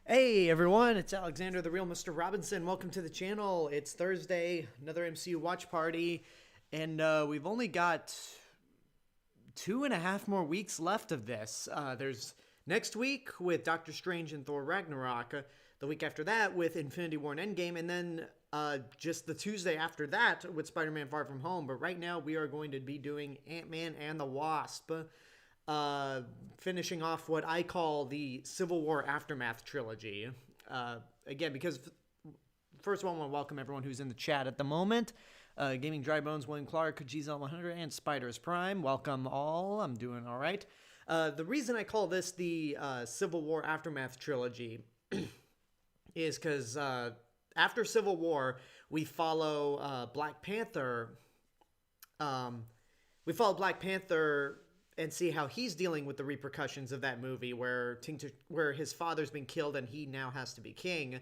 Hey everyone, it's Alexander, the real Mr. Robinson. Welcome to the channel. It's Thursday, another MCU watch party, and we've only got 2.5 more weeks left of this. There's next week with Doctor Strange and Thor Ragnarok, the week after that with Infinity War and Endgame, and then just the Tuesday after that with Spider-Man Far From Home. But right now we are going to be doing Ant-Man and the Wasp. Finishing off what I call the Civil War Aftermath trilogy. Again, because first of all, I want to welcome everyone who's in the chat at the moment. Gaming Dry Bones, William Clark, GZL100, and Spiders Prime. Welcome all. I'm doing all right. The reason I call this the Civil War Aftermath trilogy is because after Civil War, we follow Black Panther. And see how he's dealing with the repercussions of that movie where his father's been killed and he now has to be king.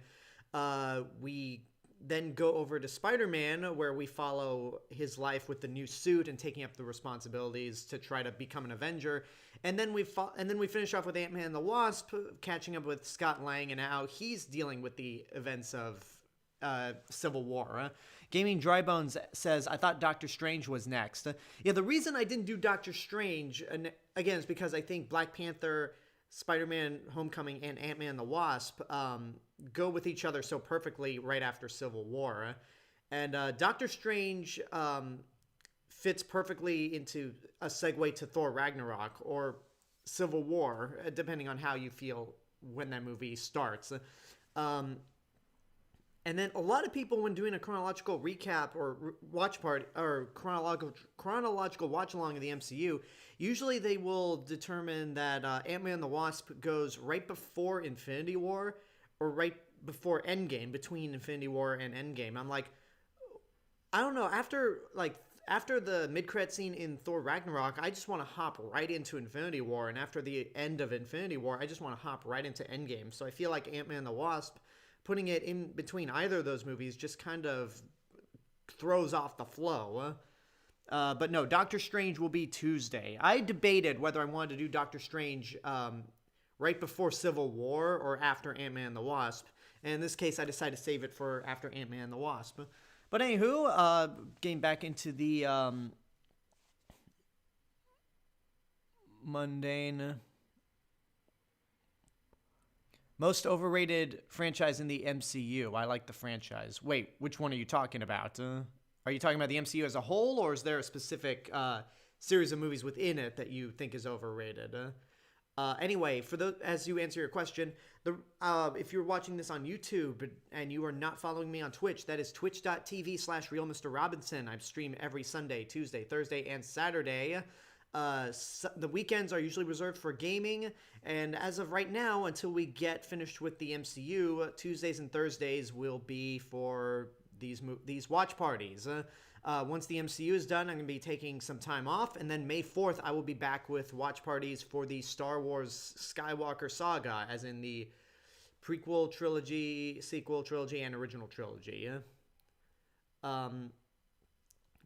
We then go over to Spider-Man, where we follow his life with the new suit and taking up the responsibilities to try to become an Avenger. And then we finish off with Ant-Man and the Wasp, catching up with Scott Lang and how he's dealing with the events of Civil War. Gaming Dry Bones says, I thought Doctor Strange was next. Yeah, the reason I didn't do Doctor Strange, and again, is because I think Black Panther, Spider-Man Homecoming, and Ant-Man and the Wasp go with each other so perfectly right after Civil War. And Doctor Strange fits perfectly into a segue to Thor Ragnarok or Civil War, depending on how you feel when that movie starts. And then a lot of people, when doing a chronological recap or watch party or chronological watch along of the MCU, usually they will determine that Ant-Man and the Wasp goes right before Infinity War or right before Endgame, between Infinity War and Endgame. I'm like, I don't know. After the mid-credit scene in Thor Ragnarok, I just want to hop right into Infinity War, and after the end of Infinity War, I just want to hop right into Endgame. So I feel like Ant-Man and the Wasp, putting it in between either of those movies just kind of throws off the flow. But no, Doctor Strange will be Tuesday. I debated whether I wanted to do Doctor Strange right before Civil War or after Ant-Man and the Wasp. And in this case, I decided to save it for after Ant-Man and the Wasp. But anywho, getting back into the mundane... Most overrated franchise in the MCU. I like the franchise. Wait, which one are you talking about? Are you talking about the MCU as a whole, or is there a specific series of movies within it that you think is overrated? Anyway, as you answer your question, if you're watching this on YouTube and you are not following me on Twitch, that is twitch.tv/realmrrobinson. I stream every Sunday, Tuesday, Thursday, and Saturday. The weekends are usually reserved for gaming, and as of right now, until we get finished with the MCU, Tuesdays and Thursdays will be for these watch parties. Once the MCU is done, I'm going to be taking some time off, and then May 4th, I will be back with watch parties for the Star Wars Skywalker saga, as in the prequel trilogy, sequel trilogy, and original trilogy.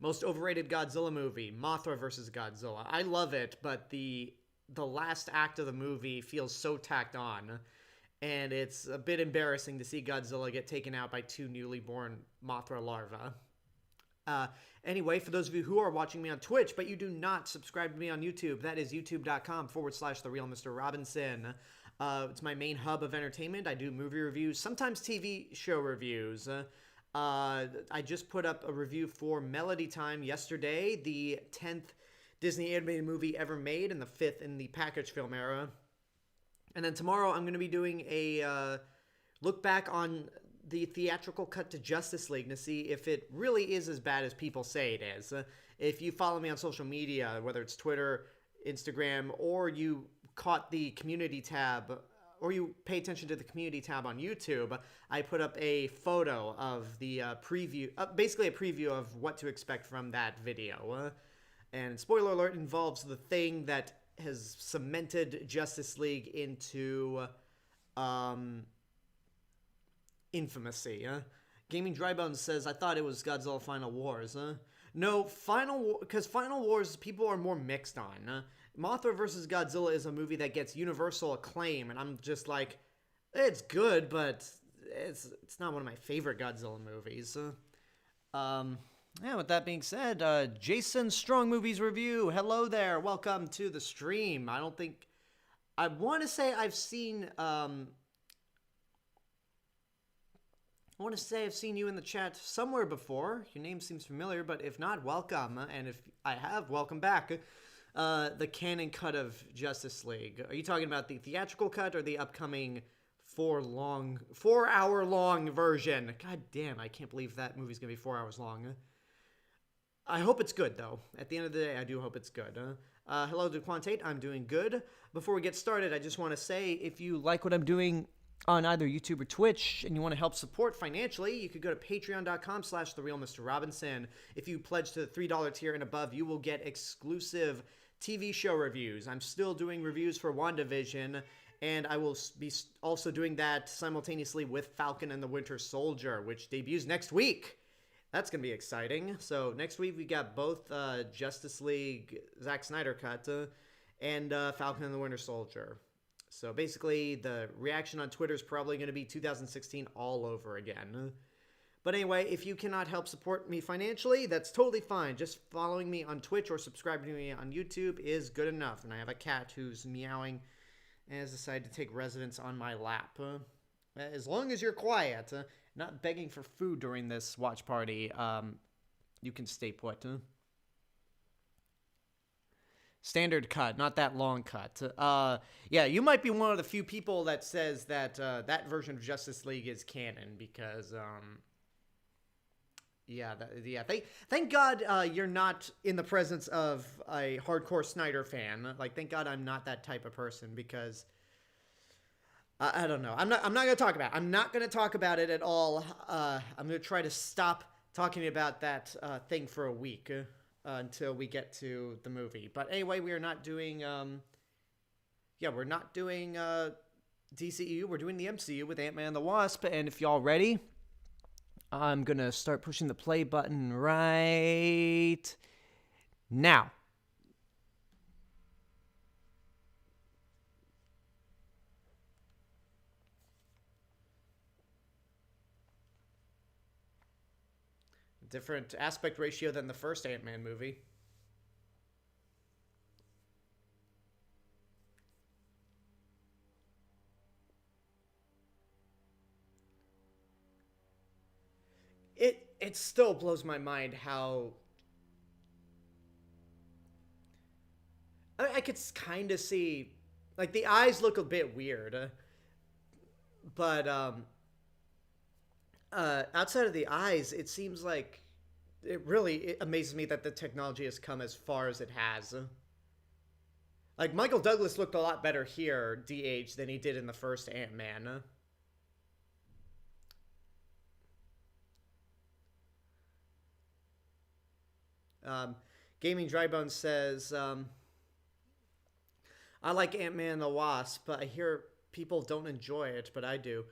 Most overrated Godzilla movie, Mothra vs. Godzilla. I love it, but the last act of the movie feels so tacked on, and it's a bit embarrassing to see Godzilla get taken out by two newly born Mothra larvae. Anyway, for those of you who are watching me on Twitch, but you do not subscribe to me on YouTube, that is youtube.com/TheRealMrRobinson. It's my main hub of entertainment. I do movie reviews, sometimes TV show reviews. I just put up a review for Melody Time yesterday, the 10th Disney animated movie ever made and the 5th in the package film era. And then tomorrow I'm going to be doing a look back on the theatrical cut to Justice League to see if it really is as bad as people say it is. If you follow me on social media, whether it's Twitter, Instagram, or you caught the community tab, or you pay attention to the community tab on YouTube, I put up a photo of the preview, basically a preview of what to expect from that video. And spoiler alert, involves the thing that has cemented Justice League into infamy. Gaming Drybones says, I thought it was Godzilla Final Wars. No, because Final Wars people are more mixed on. Mothra vs. Godzilla is a movie that gets universal acclaim, and I'm just like, It's good, but it's not one of my favorite Godzilla movies. Yeah, with that being said, Jason Strong Movies Review. Hello there. Welcome to the stream. I want to say I've seen I want to say I've seen you in the chat somewhere before. Your name seems familiar, but if not, welcome. And if I have, welcome back. The canon cut of Justice League. Are you talking about the theatrical cut or the upcoming 4-hour long version? God damn, I can't believe that movie's gonna be 4 hours long. I hope it's good, though. At the end of the day, I do hope it's good. Hello to Quantate. I'm doing good. Before we get started, I just want to say, if you like what I'm doing on either YouTube or Twitch and you want to help support financially, you could go to patreon.com/therealmrrobinson. If you pledge to the $3 tier and above, you will get exclusive TV show reviews. I'm still doing reviews for WandaVision, and I will be also doing that simultaneously with Falcon and the Winter Soldier, which debuts next week. That's going to be exciting. So next week we got both Justice League Zack Snyder cut and Falcon and the Winter Soldier. So basically the reaction on Twitter is probably going to be 2016 all over again. But anyway, if you cannot help support me financially, that's totally fine. Just following me on Twitch or subscribing to me on YouTube is good enough. And I have a cat who's meowing and has decided to take residence on my lap. As long as you're quiet, not begging for food during this watch party, you can stay put. Standard cut, not that long cut. Yeah, you might be one of the few people that says that that version of Justice League is canon because, Thank God you're not in the presence of a hardcore Snyder fan. Like, thank God I'm not that type of person because I don't know. I'm not going to talk about it. I'm not going to talk about it at all. I'm going to try to stop talking about that thing for a week until we get to the movie. But anyway, we are not doing we're not doing DCEU. We're doing the MCU with Ant-Man and the Wasp. And if y'all ready, I'm going to start pushing the play button right now. Different aspect ratio than the first Ant-Man movie. It still blows my mind how I could kind of see, like, the eyes look a bit weird, but outside of the eyes, it seems like it amazes me that the technology has come as far as it has. Like, Michael Douglas looked a lot better here, DH, than he did in the first Ant-Man. Gaming Drybone says, I like Ant-Man and the Wasp, but I hear people don't enjoy it, but I do.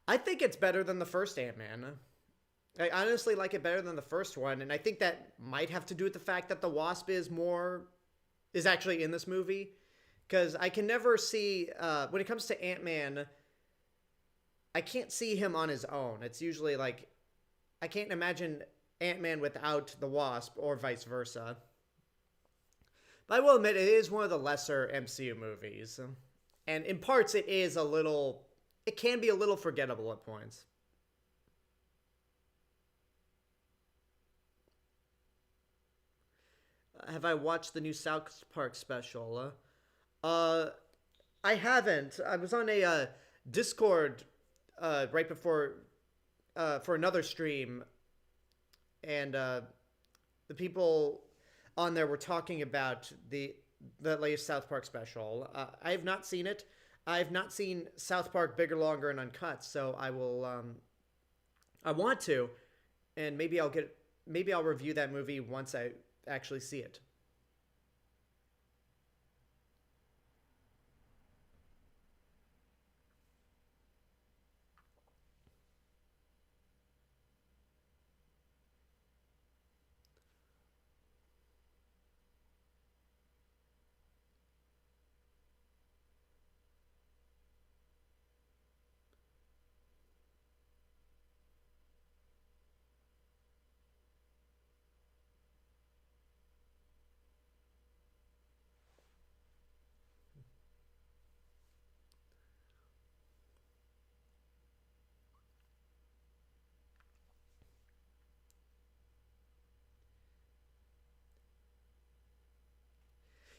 I think it's better than the first Ant-Man. I honestly like it better than the first one, and I think that might have to do with the fact that the Wasp is actually in this movie. Because I can never see, when it comes to Ant-Man, I can't see him on his own. It's usually like, I can't imagine Ant-Man without the Wasp, or vice versa. But I will admit, it is one of the lesser MCU movies. And in parts, it can be a little forgettable at points. Have I watched the new South Park special? I haven't. I was on a Discord right before for another stream, and the people on there were talking about the latest South Park special. I have not seen it. I have not seen South Park Bigger, Longer, and Uncut, so I will. I want to, and maybe I'll review that movie once I actually see it.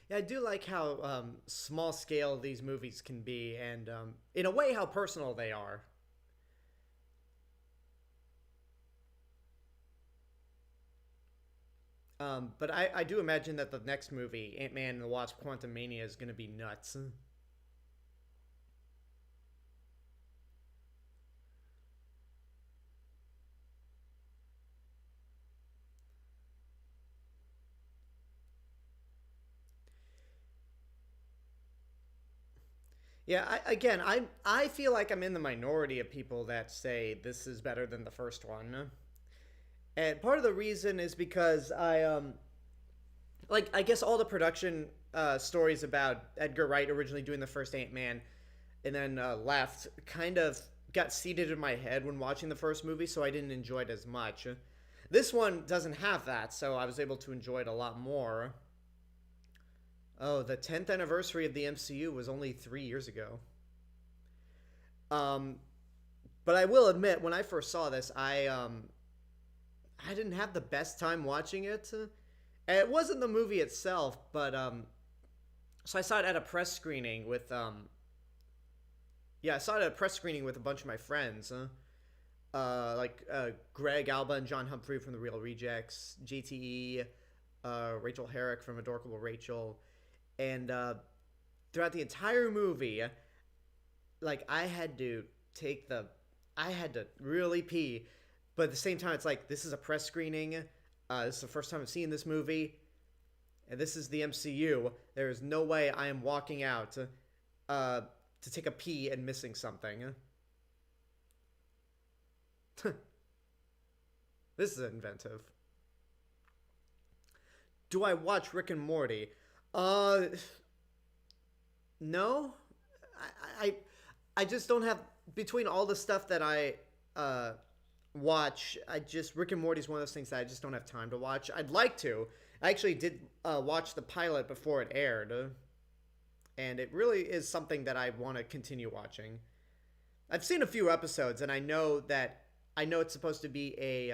Yeah, I do like how small scale these movies can be, and in a way, how personal they are. But I do imagine that the next movie, Ant-Man and the Wasp: Quantumania, is going to be nuts. Yeah, I feel like I'm in the minority of people that say this is better than the first one, and part of the reason is because I guess all the production stories about Edgar Wright originally doing the first Ant Man and then left kind of got seeded in my head when watching the first movie, so I didn't enjoy it as much. This one doesn't have that, so I was able to enjoy it a lot more. Oh, the 10th anniversary of the MCU was only 3 years ago. Um, but I will admit, when I first saw this, I didn't have the best time watching it. It wasn't the movie itself, but so I saw it at a press screening with yeah, I saw it at a press screening with a bunch of my friends. Greg Alba and John Humphrey from The Real Rejects, GTE, Rachel Herrick from Adorable Rachel, and throughout the entire movie, like I had to really pee, but at the same time, it's like this is a press screening. This is the first time I've seen this movie, and this is the MCU. There is no way I am walking out to take a pee and missing something. This is inventive. Do I watch Rick and Morty? Uh, no. I, I, I just don't have between all the stuff that I uh watch. I just Rick and Morty is one of those things that I just don't have time to watch. I'd like to. I actually did watch the pilot before it aired, and it really is something that I want to continue watching. I've seen a few episodes, and I know it's supposed to be a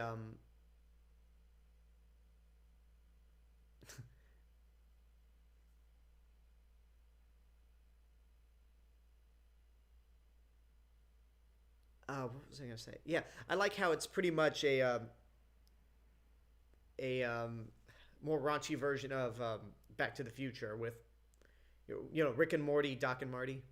what was I gonna say? Yeah, I like how it's pretty much a more raunchy version of Back to the Future with Rick and Morty, Doc and Marty.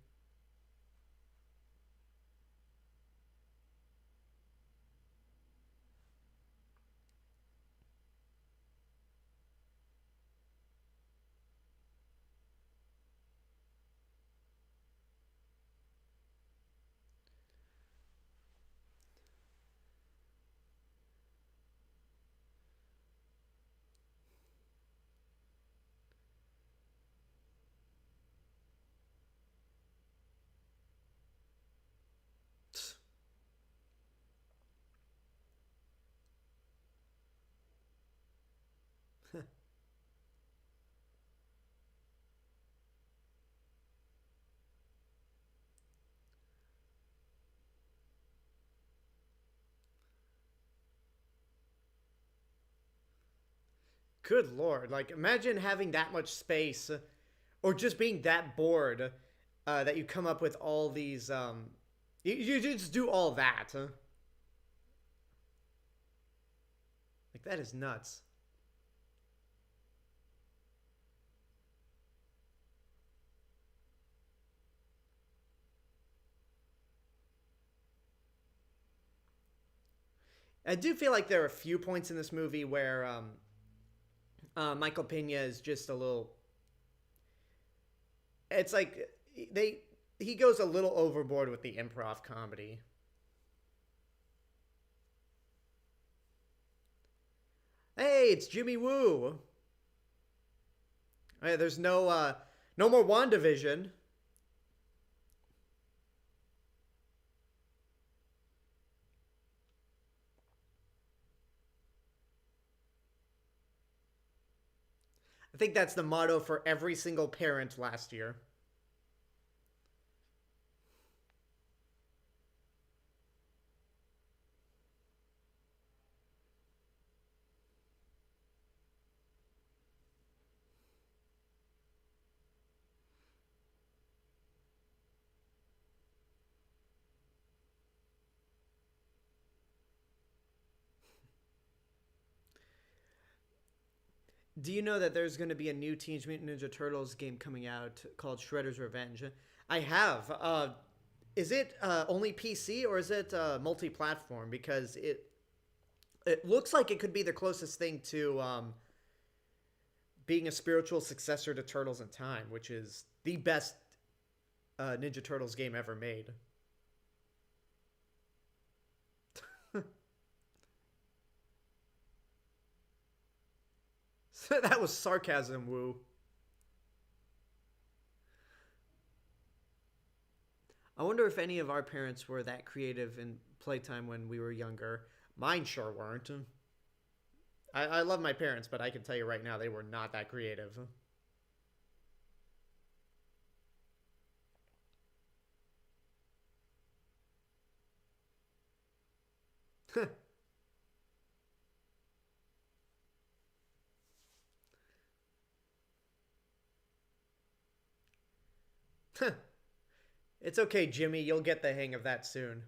Good lord! Like imagine having that much space, or just being that bored that you come up with all these. You just do all that. Huh? Like that is nuts. I do feel like there are a few points in this movie where Michael Pena is just a little. It's like they he goes a little overboard with the improv comedy. Hey, it's Jimmy Woo. Hey, there's no more WandaVision. I think that's the motto for every single parent last year. Do you know that there's going to be a new Teenage Mutant Ninja Turtles game coming out called Shredder's Revenge? I have. Is it only PC or is it multi-platform? Because it looks like it could be the closest thing to being a spiritual successor to Turtles in Time, which is the best Ninja Turtles game ever made. That was sarcasm, Woo. I wonder if any of our parents were that creative in playtime when we were younger. Mine sure weren't. I love my parents, but I can tell you right now they were not that creative. It's okay, Jimmy. You'll get the hang of that soon.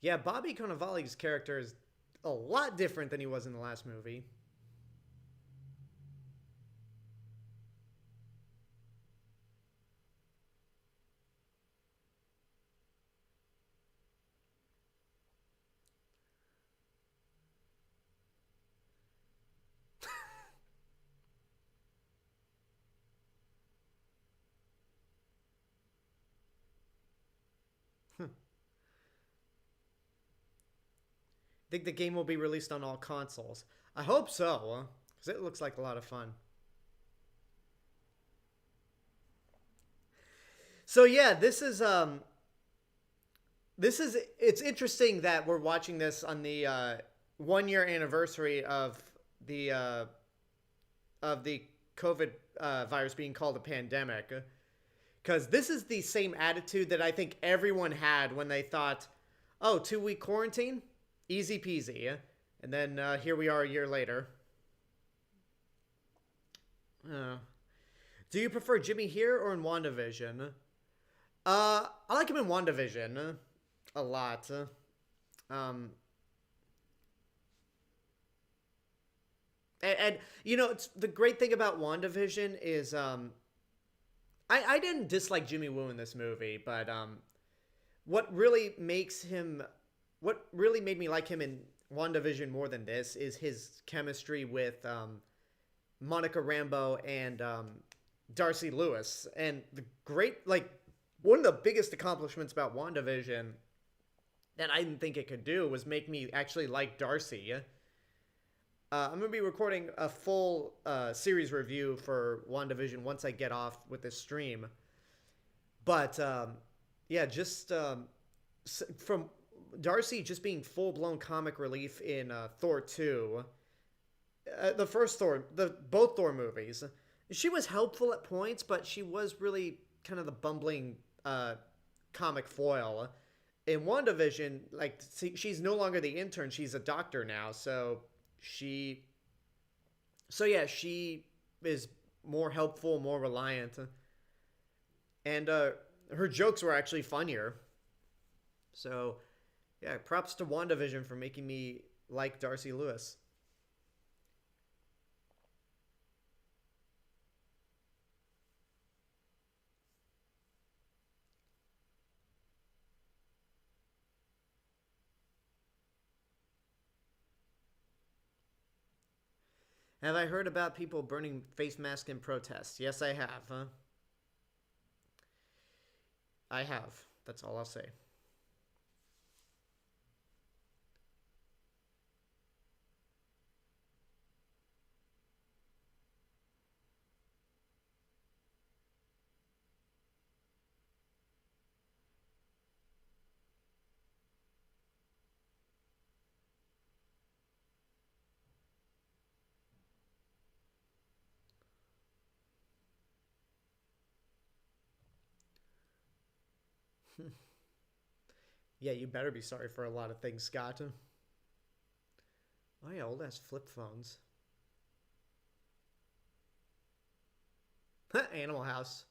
Yeah, Bobby Cannavale's character is a lot different than he was in the last movie. Think the game will be released on all consoles. I hope so, because it looks like a lot of fun. So yeah, this is it's interesting that we're watching this on the 1 year anniversary the uh, of the COVID virus being called a pandemic. Because this is the same attitude that I think everyone had when they thought, "Oh, 2 week quarantine, easy peasy," and then here we are a year later. Uh, do you prefer Jimmy here or in WandaVision? I like him in WandaVision a lot. Um, and you know, it's, the great thing about WandaVision is I didn't dislike Jimmy Woo in this movie, but what really makes him, what really made me like him in WandaVision more than this is his chemistry with Monica Rambeau and Darcy Lewis. And the great, like, one of the biggest accomplishments about WandaVision that I didn't think it could do was make me actually like Darcy. I'm going to be recording a full series review for WandaVision once I get off with this stream. But, yeah, just from Darcy just being full-blown comic relief in Thor 2, the first Thor, both Thor movies, she was helpful at points, but she was really kind of the bumbling comic foil. In WandaVision, like, she's no longer the intern, she's a doctor now, she yeah, she is more helpful, more reliant, and her jokes were actually funnier. So yeah, props to WandaVision for making me like Darcy Lewis. Have I heard about people burning face masks in protest? Yes, I have. Huh? I have. That's all I'll say. Yeah, you better be sorry for a lot of things, Scott. Oh yeah, old ass flip phones. Animal House.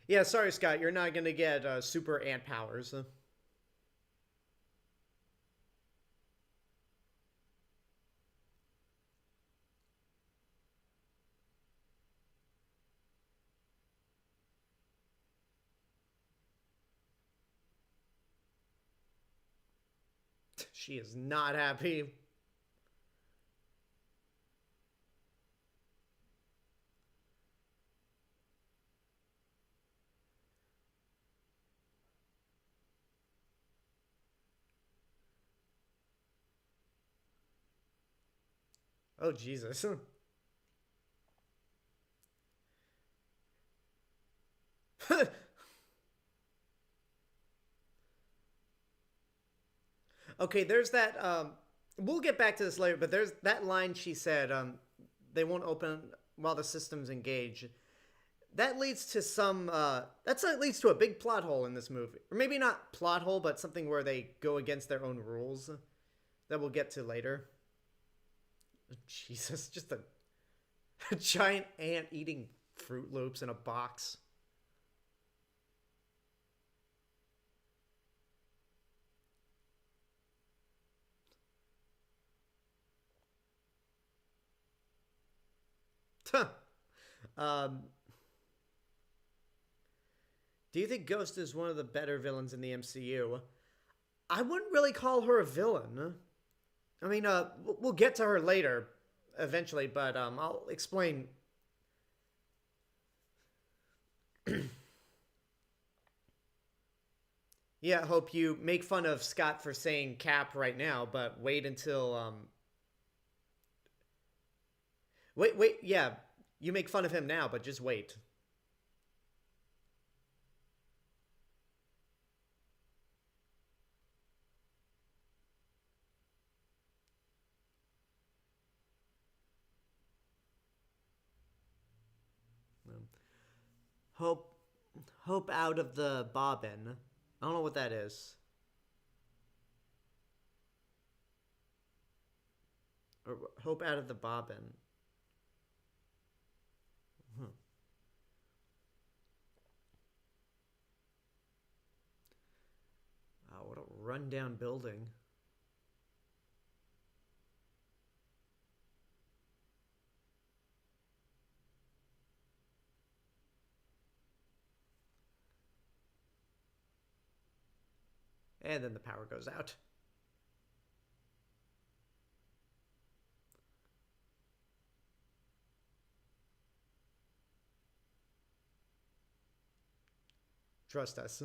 Yeah, sorry, Scott. You're not gonna get super ant powers. She is not happy. Oh Jesus. Okay, there's that. We'll get back to this later, but there's that line she said. They won't open while the system's engaged. That leads to some. That leads to a big plot hole in this movie, or maybe not plot hole, but something where they go against their own rules. That we'll get to later. Jesus, just a giant ant eating Fruit Loops in a box. um, do you think Ghost is one of the better villains in the MCU? I wouldn't really call her a villain. I mean, we'll get to her later, eventually, but I'll explain. Yeah, I hope you make fun of Scott for saying Cap right now, but wait until wait, yeah, you make fun of him now, but just wait. Hope hope out of the bobbin. I don't know what that is. Or hope out of the bobbin. Hmm. Oh, what a rundown building. And then the power goes out. Trust us.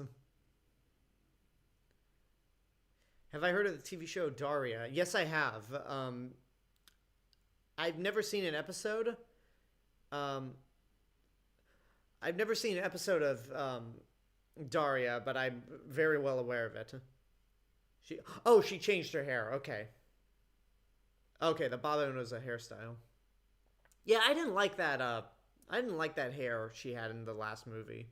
Have I heard of the TV show Daria? Yes, I have. I've never seen an episode. Um, I've never seen an episode of Daria, but I'm very well aware of it. She changed her hair. Okay, okay, the bobbin was a hairstyle. Yeah, I didn't like that. I didn't like that hair she had in the last movie.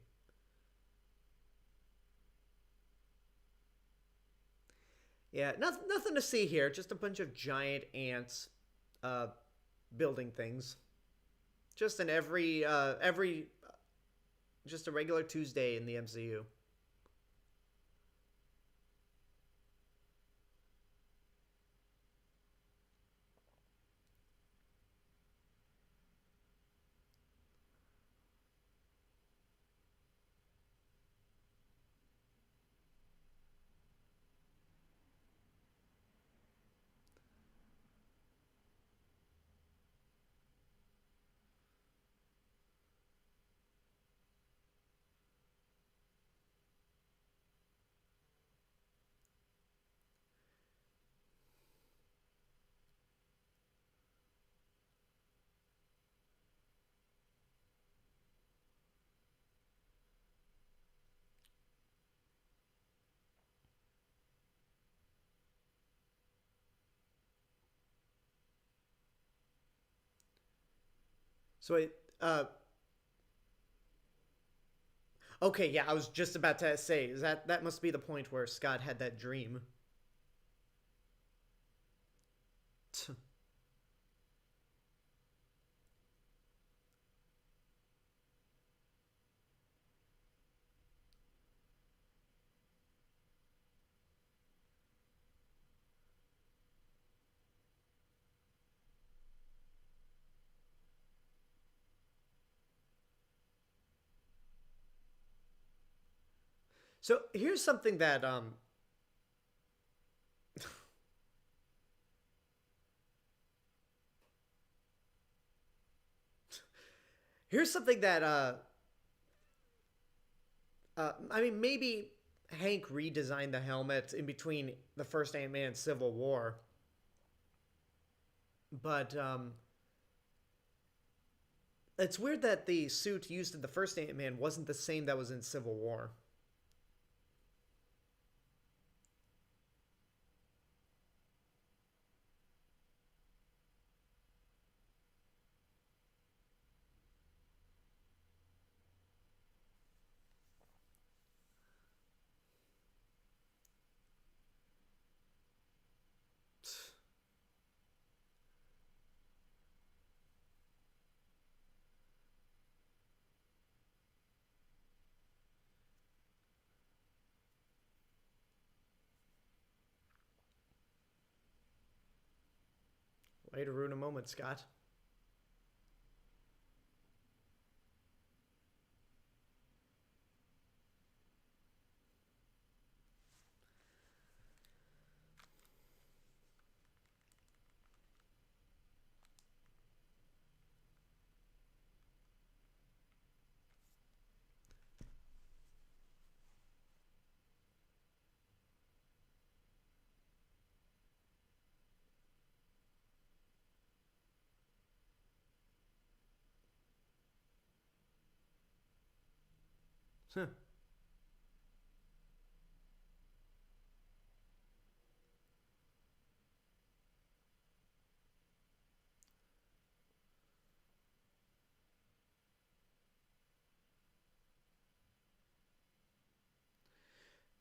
Yeah, nothing to see here. Just a bunch of giant ants, uh, building things. Just an every just a regular Tuesday in the MCU. So it okay, yeah, I was just about to say, is that must be the point where Scott had that dream. So here's something that here's something that I mean, maybe Hank redesigned the helmet in between the first Ant-Man and Civil War, but it's weird that the suit used in the first Ant-Man wasn't the same that was in Civil War. Way to ruin a moment, Scott.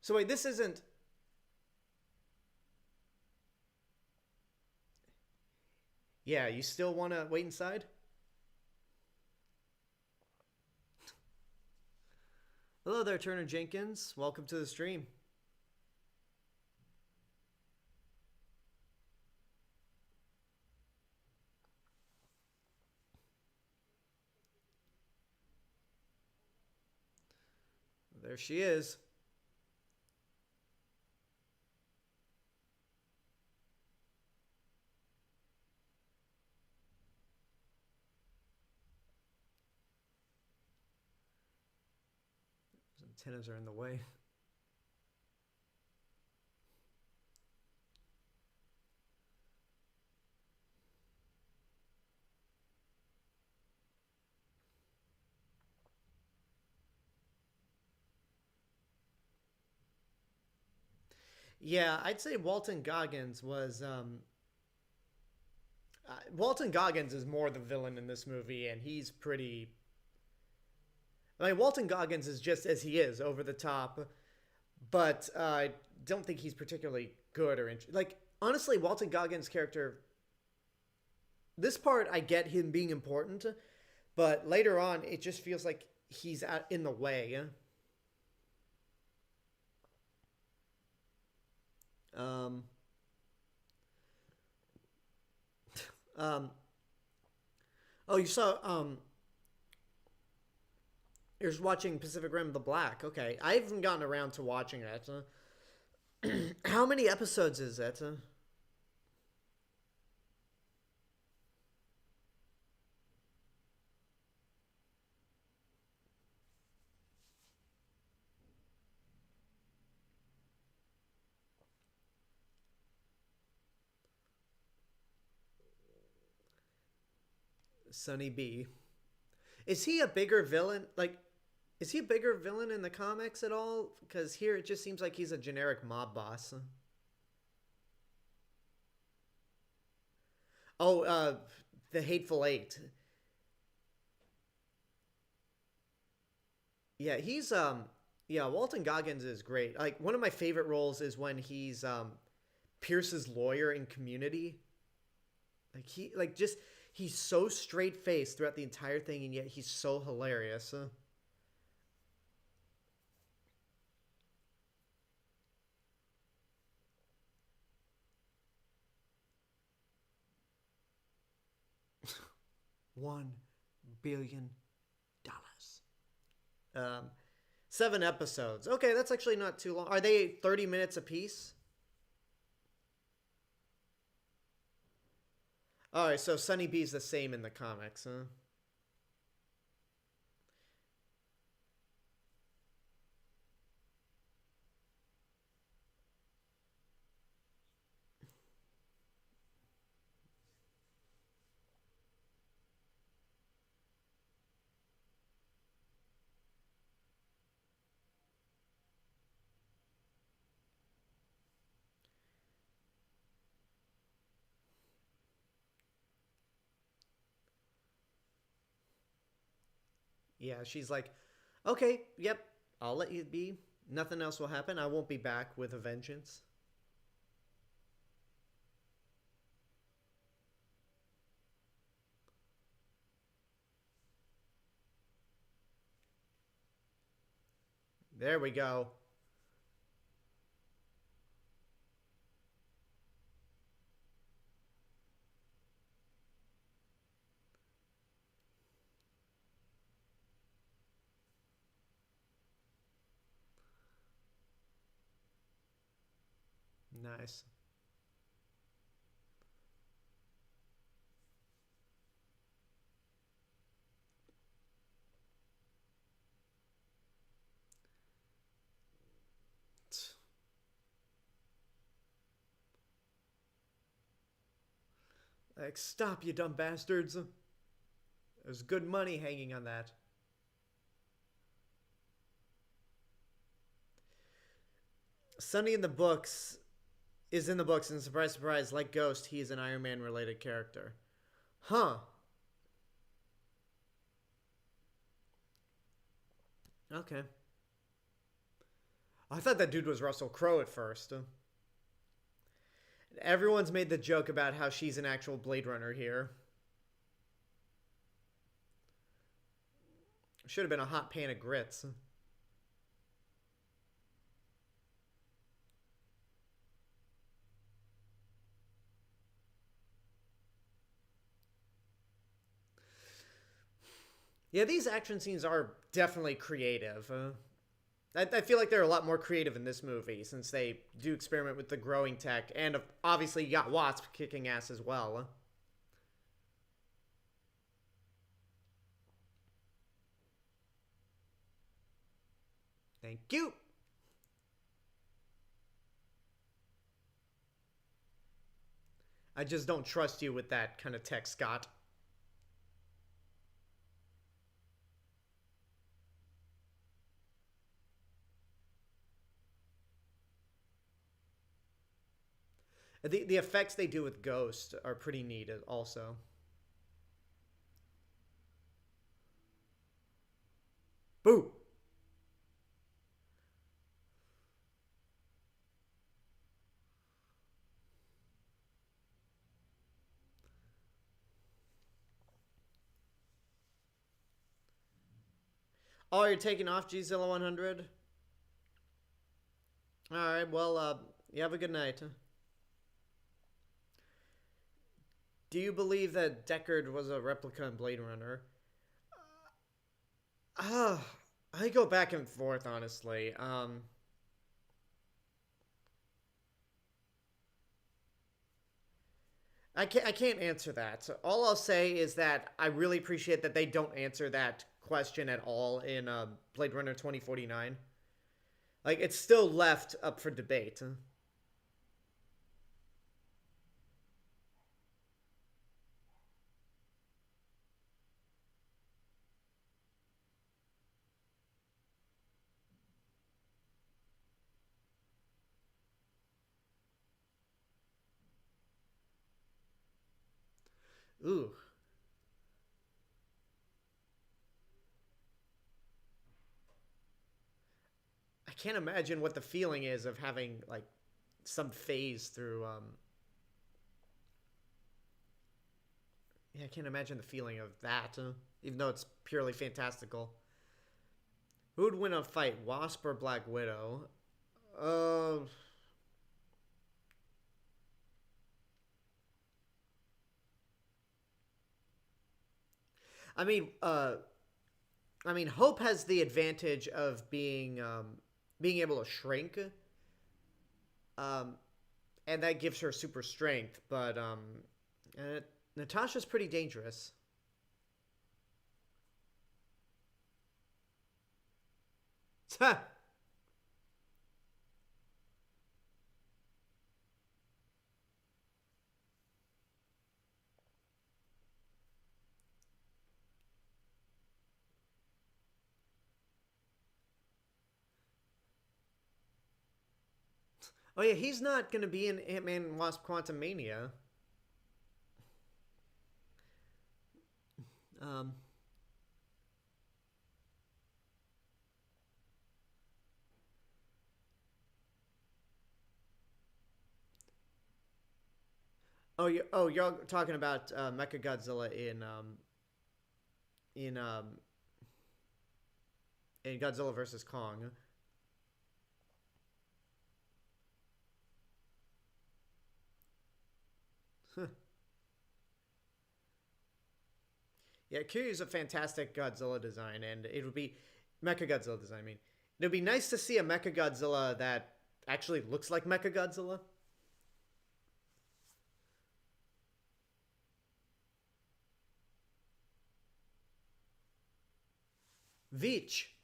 So wait, this isn't. Yeah, you still want to wait inside? Hello there, Turner Jenkins. Welcome to the stream. There she is. Those antennas are in the way. Yeah, I'd say Walton Goggins was Walton Goggins is more the villain in this movie, and he's pretty. I mean, Walton Goggins is just as he is, over the top, but I don't think he's particularly good or like. Honestly, Walton Goggins' character. This part, I get him being important, but later on, it just feels like he's in the way. Um, um, oh, you saw you're watching Pacific Rim: The Black. Okay, I haven't gotten around to watching it. How many episodes is it? Sonny B. Is he a bigger villain? Like, is he a bigger villain in the comics at all? Because here it just seems like he's a generic mob boss. Oh, the Hateful Eight. Yeah, yeah, Walton Goggins is great. Like one of my favorite roles is when he's Pierce's lawyer in Community. He's so straight faced throughout the entire thing, and yet he's so hilarious. 1 billion dollars. Um, 7 episodes. Okay, that's actually not too long. Are they 30 minutes apiece? All right, so Sunny B's the same in the comics, huh? Yeah, she's like, okay, yep, I'll let you be. Nothing else will happen. I won't be back with a vengeance. There we go. Nice. Like, stop, you dumb bastards. There's good money hanging on that. Sunny in the books is in the books, and surprise, surprise, like Ghost, he is an Iron Man related character. Huh. Okay. I thought that dude was Russell Crowe at first. Everyone's made the joke about how she's an actual Blade Runner here. Should have been a hot pan of grits. Yeah, these action scenes are definitely creative. I feel like they're a lot more creative in this movie since they do experiment with the growing tech, and obviously you got Wasp kicking ass as well. Thank you. I just don't trust you with that kind of tech, Scott. The effects they do with Ghost are pretty neat also. Boo! Oh, you're taking off, Gzilla 100? Alright, well, you have a good night. Do you believe that Deckard was a replica in Blade Runner? Uh, I go back and forth, honestly. I can't answer that. So all I'll say is that I really appreciate that they don't answer that question at all in Blade Runner 2049. Like, it's still left up for debate. Ooh. can't imagine what the feeling is of having like some phase through. Yeah, I can't imagine the feeling of that, even though it's purely fantastical. Who would win a fight, Wasp or Black Widow? Uh, I mean, Hope has the advantage of being able to shrink, um, and that gives her super strength. But uh, Natasha's pretty dangerous. Oh yeah, he's not gonna be in Ant-Man and Wasp: Quantumania. Um, you're talking about Mechagodzilla in um, in Godzilla versus Kong. Yeah, Kiryu's a fantastic Godzilla design, and it would be Mechagodzilla design. I mean, it would be nice to see a Mechagodzilla that actually looks like Mechagodzilla. Veach.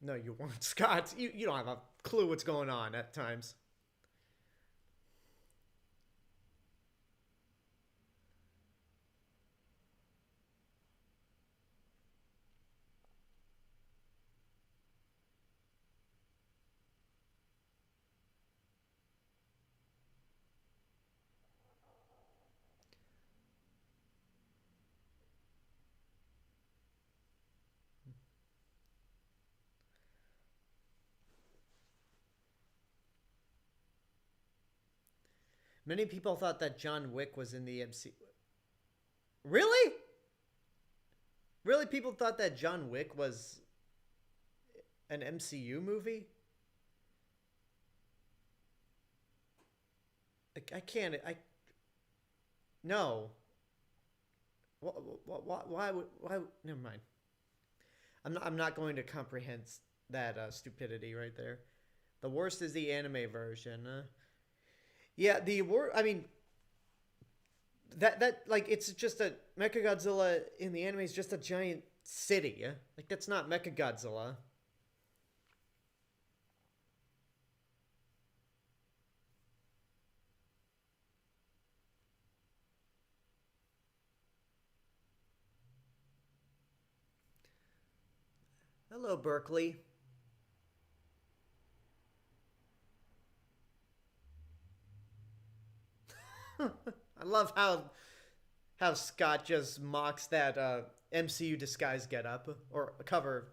No, you weren't, Scott. You don't have a clue what's going on at times. Many people thought that John Wick was in the MC. Really? Really, people thought that John Wick was an MCU movie? I can't. I no. Why would why? Never mind. I'm not going to comprehend that stupidity right there. The worst is the anime version. Yeah, the wor I mean, that like it's just a Mechagodzilla in the anime is just a giant city. Yeah? Like that's not Mechagodzilla. Hello, Berkeley. I love how Scott just mocks that MCU disguise get up or cover.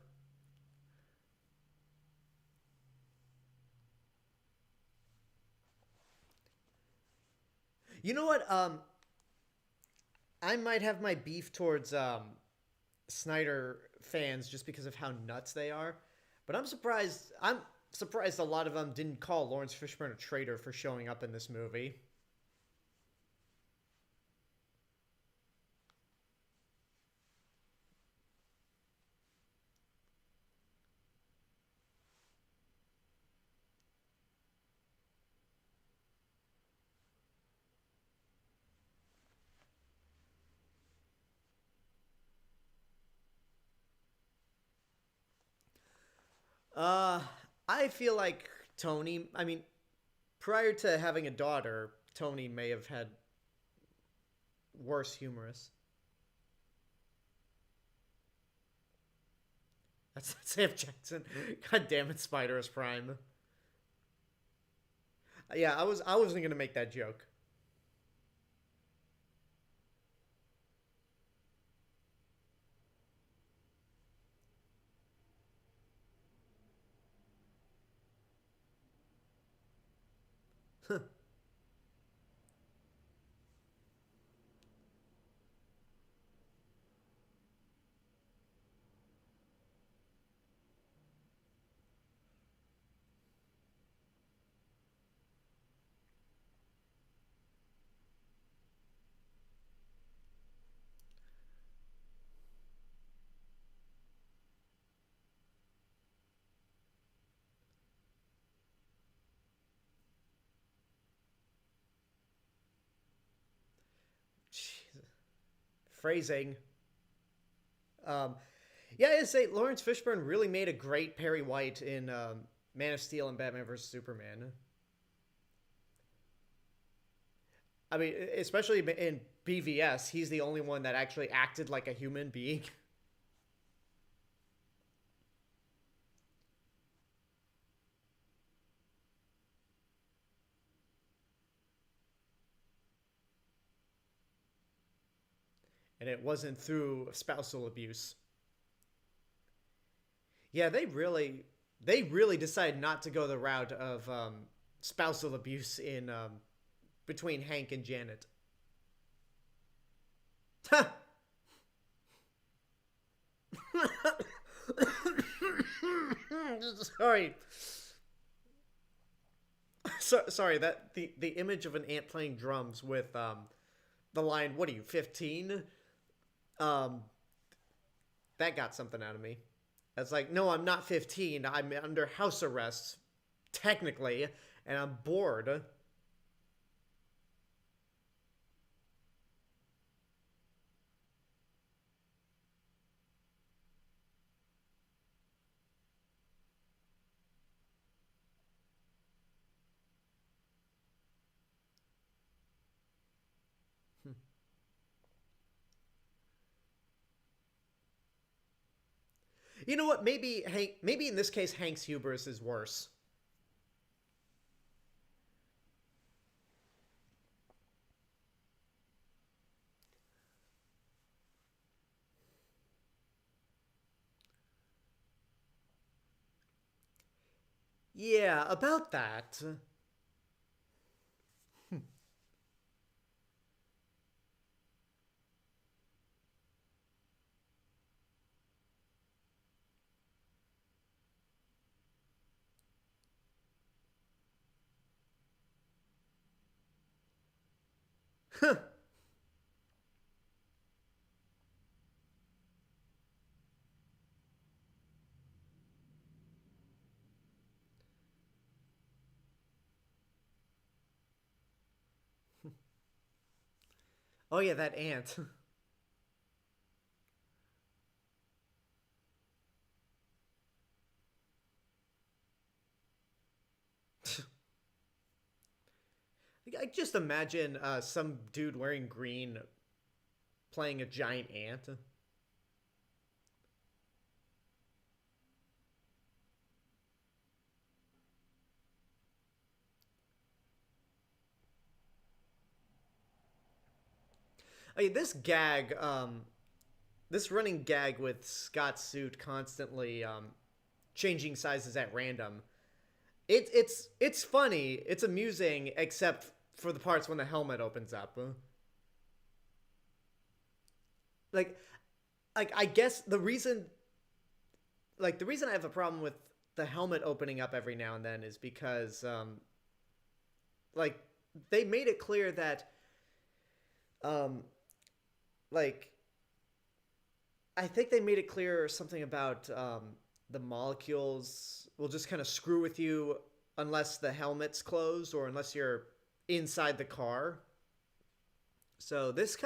You know what? I might have my beef towards Snyder fans just because of how nuts they are, but I'm surprised a lot of them didn't call Lawrence Fishburne a traitor for showing up in this movie. Uh, I feel like Tony. I mean, prior to having a daughter, Tony may have had worse humorous. That's Sam Jackson. God damn it, Spider is Prime. Yeah, I wasn't gonna make that joke. Jesus. Phrasing. Um, yeah, I say Lawrence Fishburne really made a great Perry White in Man of Steel and Batman vs Superman. I mean, especially in BVS, he's the only one that actually acted like a human being. And it wasn't through spousal abuse. Yeah, they really decided not to go the route of spousal abuse in between Hank and Janet. Sorry. Sorry, that the image of an ant playing drums with the line, "What are you, 15?" Um, that got something out of me. It's like, no, I'm not 15. I'm under house arrest, technically, and I'm bored. You know what? Maybe in this case, Hank's hubris is worse. Yeah, about that. Oh yeah, that ant. I just imagine some dude wearing green playing a giant ant. I mean, this running gag with Scott's suit constantly changing sizes at random. It's funny, it's amusing, except for the parts when the helmet opens up. Like, I guess the reason I have a problem with the helmet opening up every now and then is because like they made it clear that um like I think they made it clear something about the molecules will just kind of screw with you unless the helmet's closed or unless you're inside the car. So this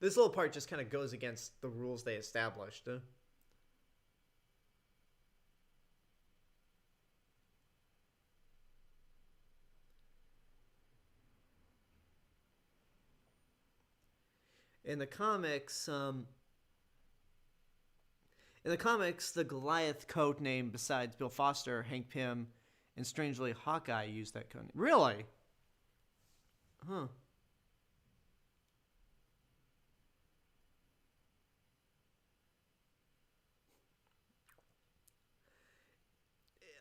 little part just kind of goes against the rules they established. In the comics, the Goliath code name besides Bill Foster, Hank Pym, and strangely Hawkeye used that code name. Really? Huh.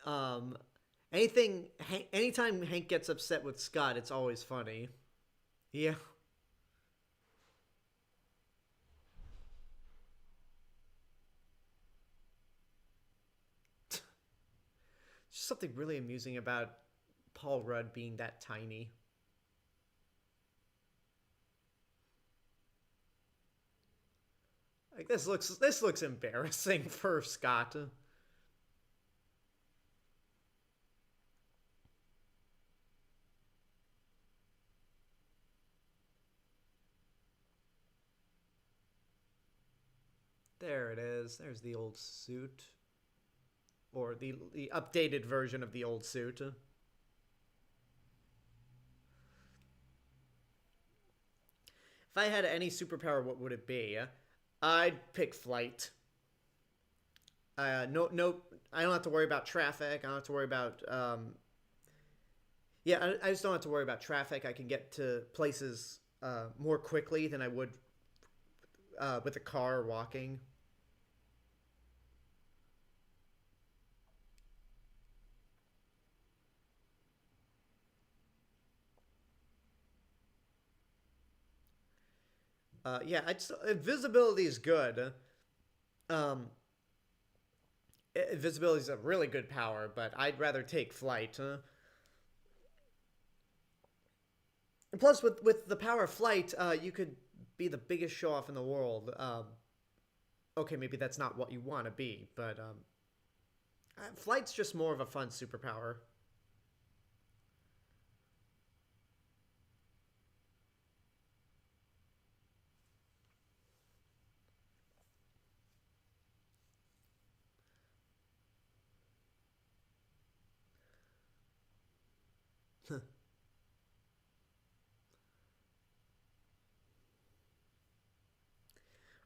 Um, anytime Hank gets upset with Scott, it's always funny. Yeah. Just something really amusing about Paul Rudd being that tiny. Like this looks embarrassing for Scott. There it is. There's the old suit, or the updated version of the old suit. If I had any superpower, what would it be? I'd pick flight. No, no, I don't have to worry about traffic. I don't have to worry about. Yeah, I just don't have to worry about traffic. I can get to places more quickly than I would with a car or walking. Yeah, invisibility is good. Um, Invisibility is a really good power, but I'd rather take flight. Plus, with the power of flight, you could be the biggest show off in the world. Okay, maybe that's not what you want to be, but flight's just more of a fun superpower.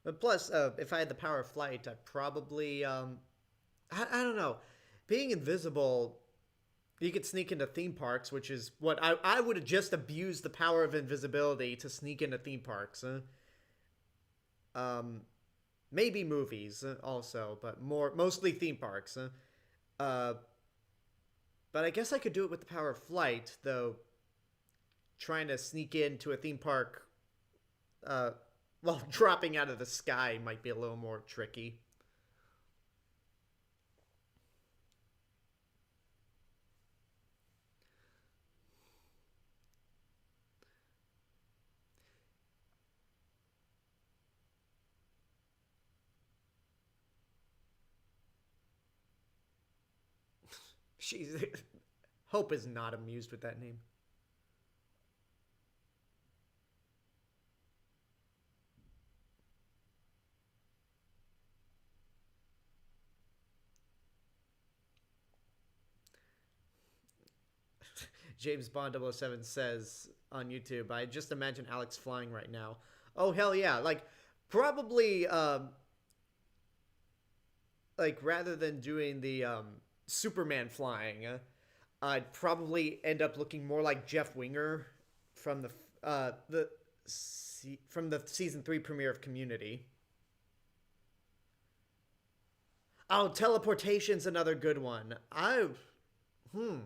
But plus, if I had the power of flight, I'd probably I don't know, being invisible. You could sneak into theme parks, which is what I would have just abused the power of invisibility to sneak into theme parks. Um, Maybe movies also, but mostly theme parks. Uh, but I guess I could do it with the power of flight, though. Trying to sneak into a theme park uh, while dropping out of the sky might be a little more tricky. She's Hope is not amused with that name. James Bond 007 says on YouTube, I just imagine Alex flying right now. Oh hell yeah! Probably rather than doing the Superman flying, I'd probably end up looking more like Jeff Winger from from the season 3 premiere of Community. Oh, teleportation's another good one. Hmm.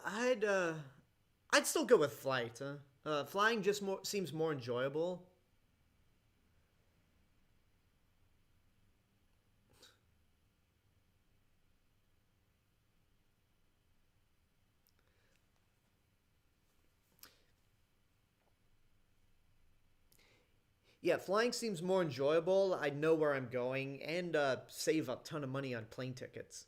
I'd uh I'd still go with flight. Flying just seems more enjoyable. Yeah, flying seems more enjoyable. I know where I'm going and save a ton of money on plane tickets.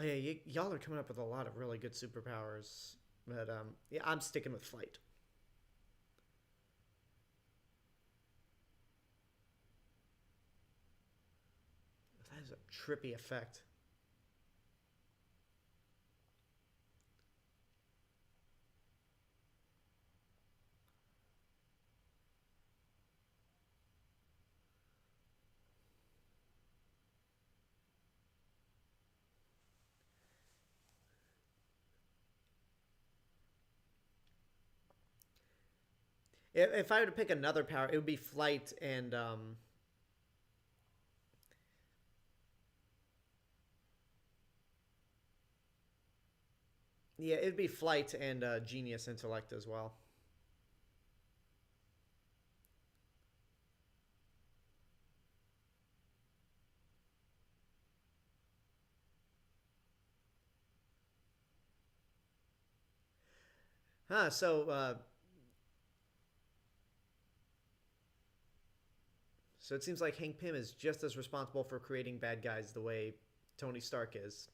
Oh yeah, y'all are coming up with a lot of really good superpowers. But yeah, I'm sticking with flight. That is a trippy effect. If I were to pick another power, it would be flight and yeah, it'd be flight and genius intellect as well. Huh? So it seems like Hank Pym is just as responsible for creating bad guys the way Tony Stark is.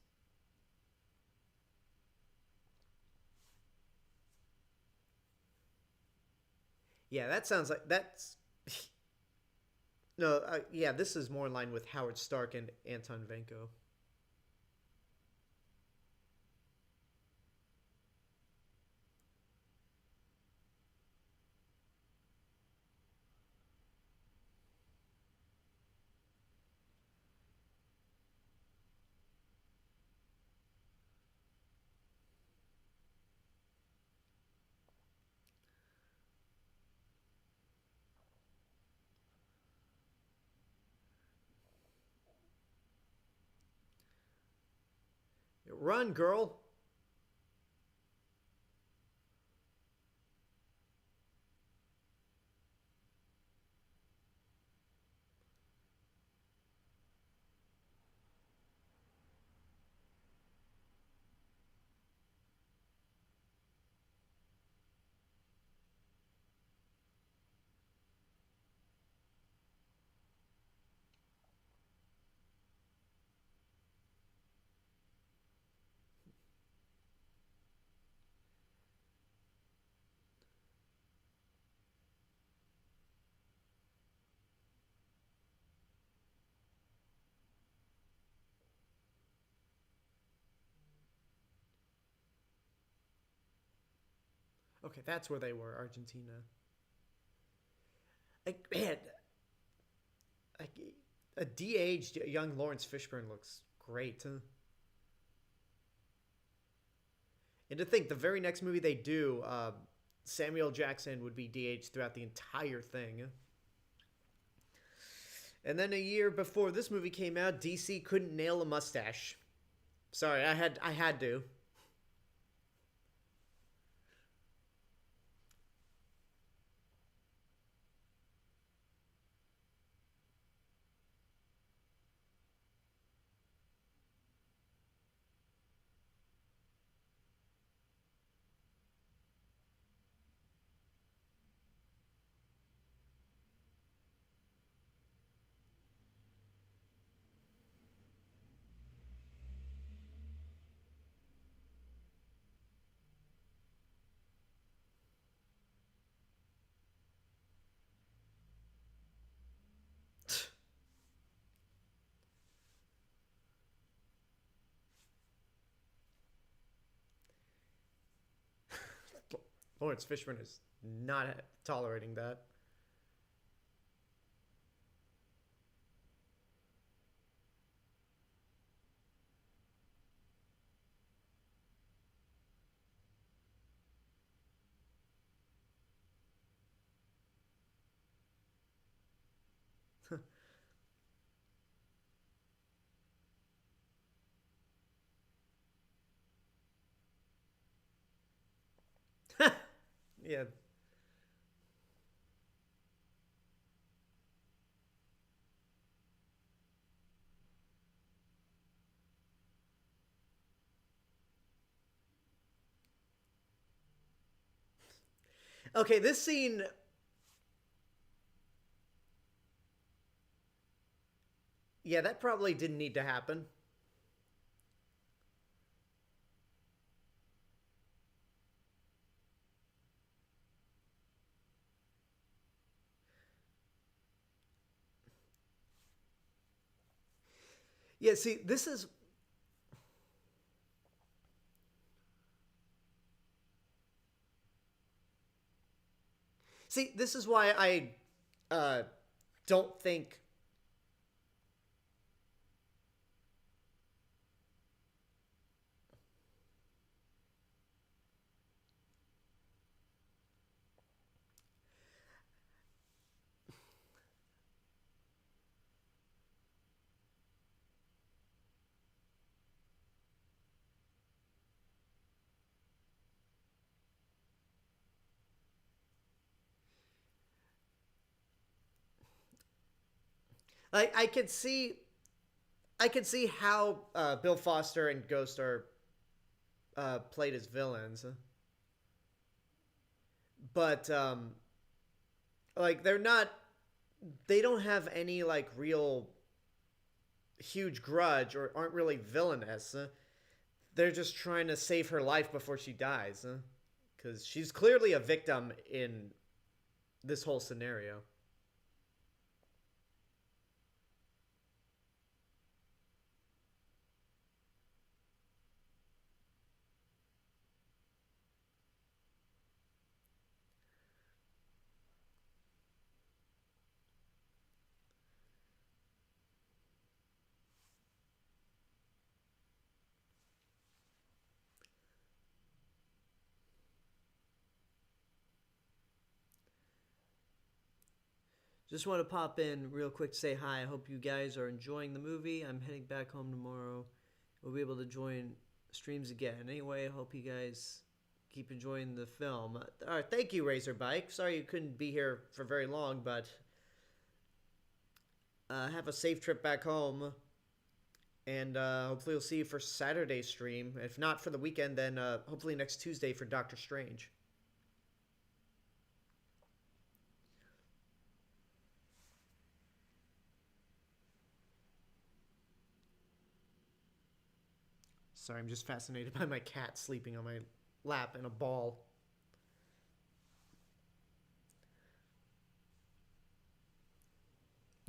Yeah, that sounds like that's no. Yeah, this is more in line with Howard Stark and Anton Vanko. Run, girl! Okay, that's where they were, Argentina. Like, man, like a de-aged young Lawrence Fishburne looks great. Huh? And to think, the very next movie they do, Samuel Jackson would be de-aged throughout the entire thing. And then a year before this movie came out, DC couldn't nail a mustache. Sorry, I had to. Lawrence Fishburne is not tolerating that. Yeah. Okay, this scene. Yeah, that probably didn't need to happen. Yeah, see, this is why I don't think. I could see how Bill Foster and Ghost are played as villains, but like they're not. They don't have any like real huge grudge or aren't really villainous. They're just trying to save her life before she dies, because she's clearly a victim in this whole scenario. Just want to pop in real quick to say hi. I hope you guys are enjoying the movie. I'm heading back home tomorrow. We'll be able to join streams again. Anyway, I hope you guys keep enjoying the film. All right, thank you, Razorbike. Sorry you couldn't be here for very long, but have a safe trip back home. And hopefully we'll see you for Saturday's stream. If not for the weekend, then hopefully next Tuesday for Doctor Strange. Sorry, I'm just fascinated by my cat sleeping on my lap in a ball.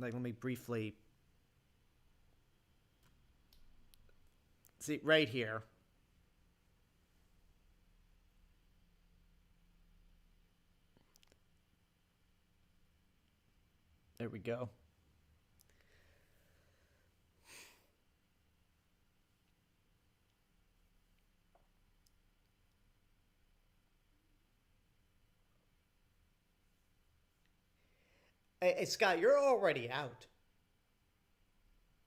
Like, let me briefly see right here. There we go. Hey, Scott, you're already out.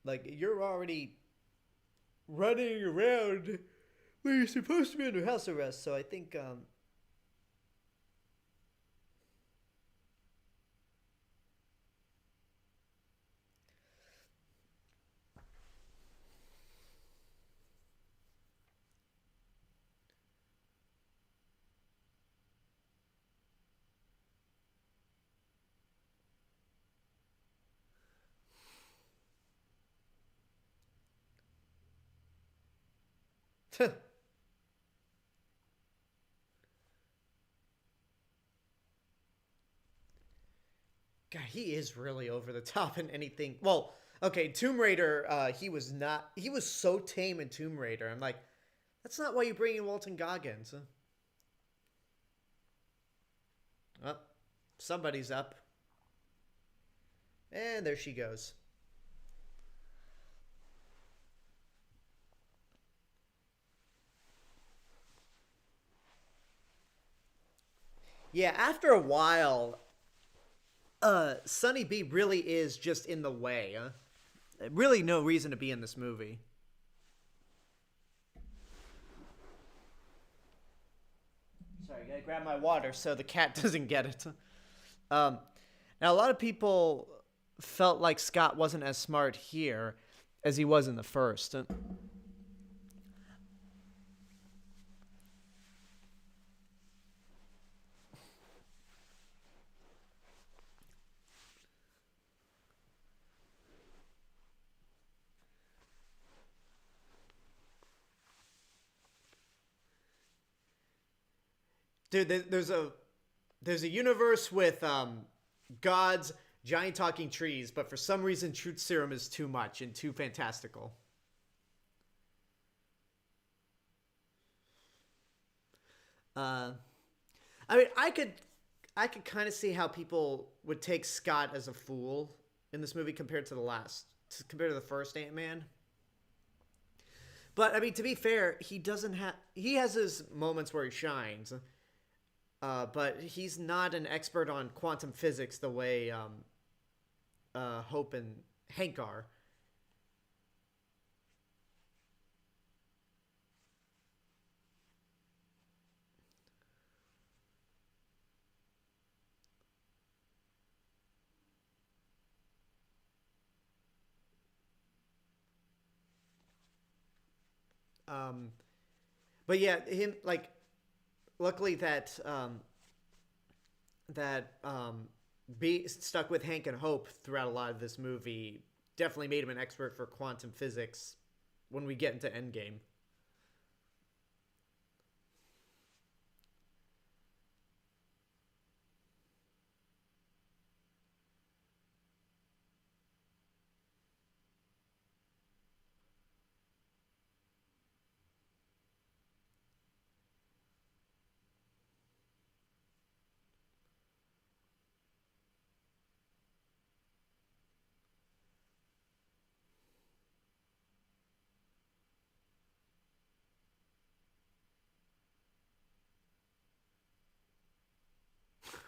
Like, you're already running around. Well, you're supposed to be under house arrest, so I think, God, he is really over the top in anything. Well, okay, Tomb Raider, he was not. He was so tame in Tomb Raider. I'm like, that's not why you bring in Walton Goggins. Oh, somebody's up. And there she goes. Yeah, after a while, Sunny B really is just in the way. Really, no reason to be in this movie. Sorry, I gotta grab my water so the cat doesn't get it. Um, Now, a lot of people felt like Scott wasn't as smart here as he was in the first. Dude, there's a universe with gods, giant talking trees, but for some reason truth serum is too much and too fantastical. Uh, I mean, I could kind of see how people would take Scott as a fool in this movie compared to the first Ant-Man. But I mean, to be fair, he has his moments where he shines, but he's not an expert on quantum physics the way Hope and Hank are. Um, but yeah, him like luckily that be stuck with Hank and Hope throughout a lot of this movie definitely made him an expert for quantum physics when we get into Endgame.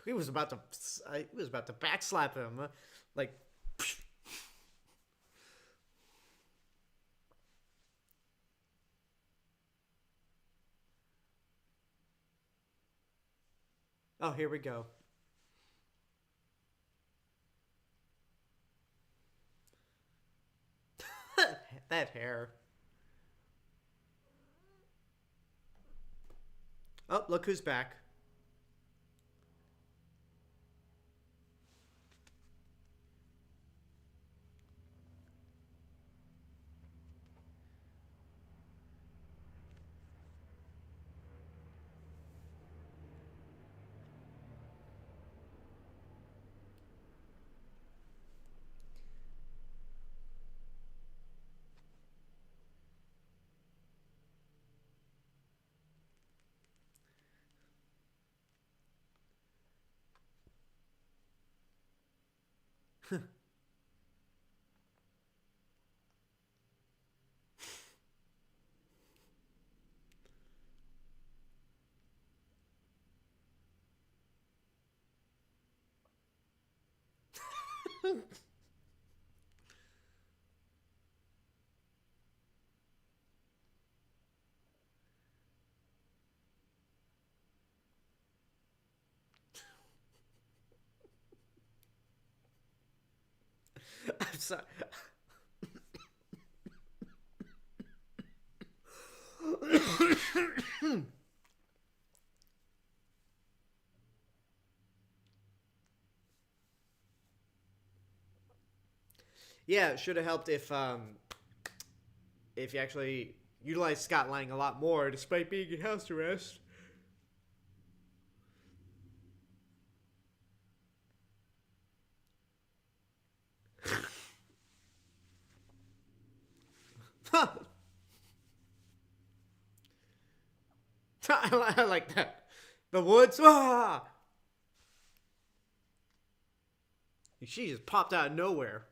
He was about to backslap him, like. Oh, here we go. That hair. Oh, look who's back. I'm sorry. Yeah, it should have helped if you actually utilized Scott Lang a lot more, despite being in house arrest. I like that. The woods. Ah! She just popped out of nowhere.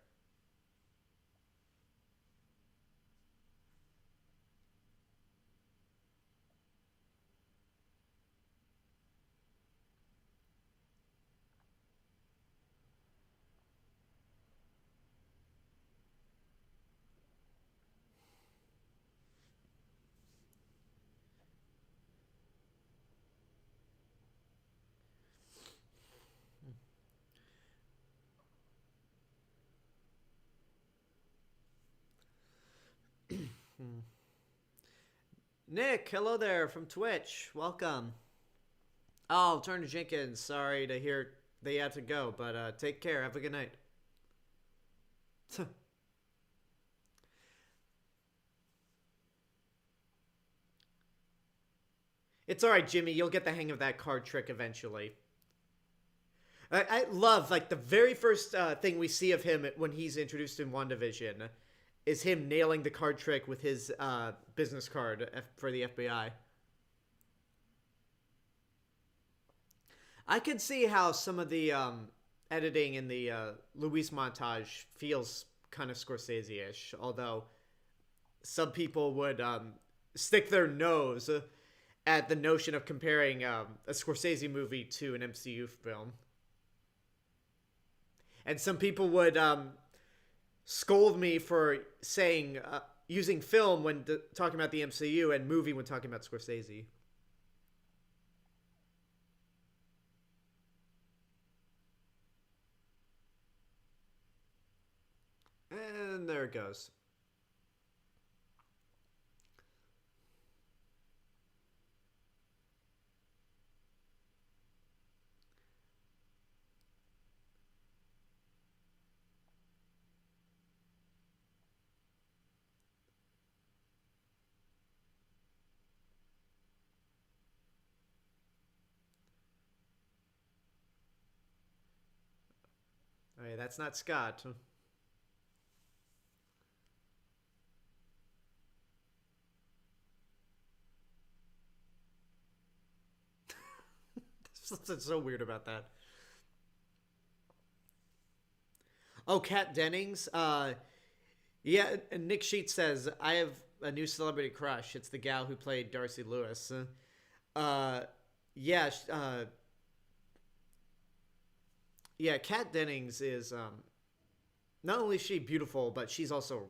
Nick, hello there from Twitch. Welcome. Oh, Turner Jenkins. Sorry to hear that you have to go, but take care. Have a good night. It's alright, Jimmy. You'll get the hang of that card trick eventually. I love like the very first thing we see of him when he's introduced in WandaVision is him nailing the card trick with his business card for the FBI. I could see how some of the editing in the Luis montage feels kind of Scorsese-ish, although some people would stick their nose at the notion of comparing a Scorsese movie to an MCU film. And some people would scold me for saying using film when talking about the MCU and movie when talking about Scorsese. And there it goes. Oh, yeah, that's not Scott. That's so weird about that. Oh, Kat Dennings. Yeah, Nick Sheets says I have a new celebrity crush. It's the gal who played Darcy Lewis. Uh, yeah, yeah. Kat Dennings is not only is she beautiful, but she's also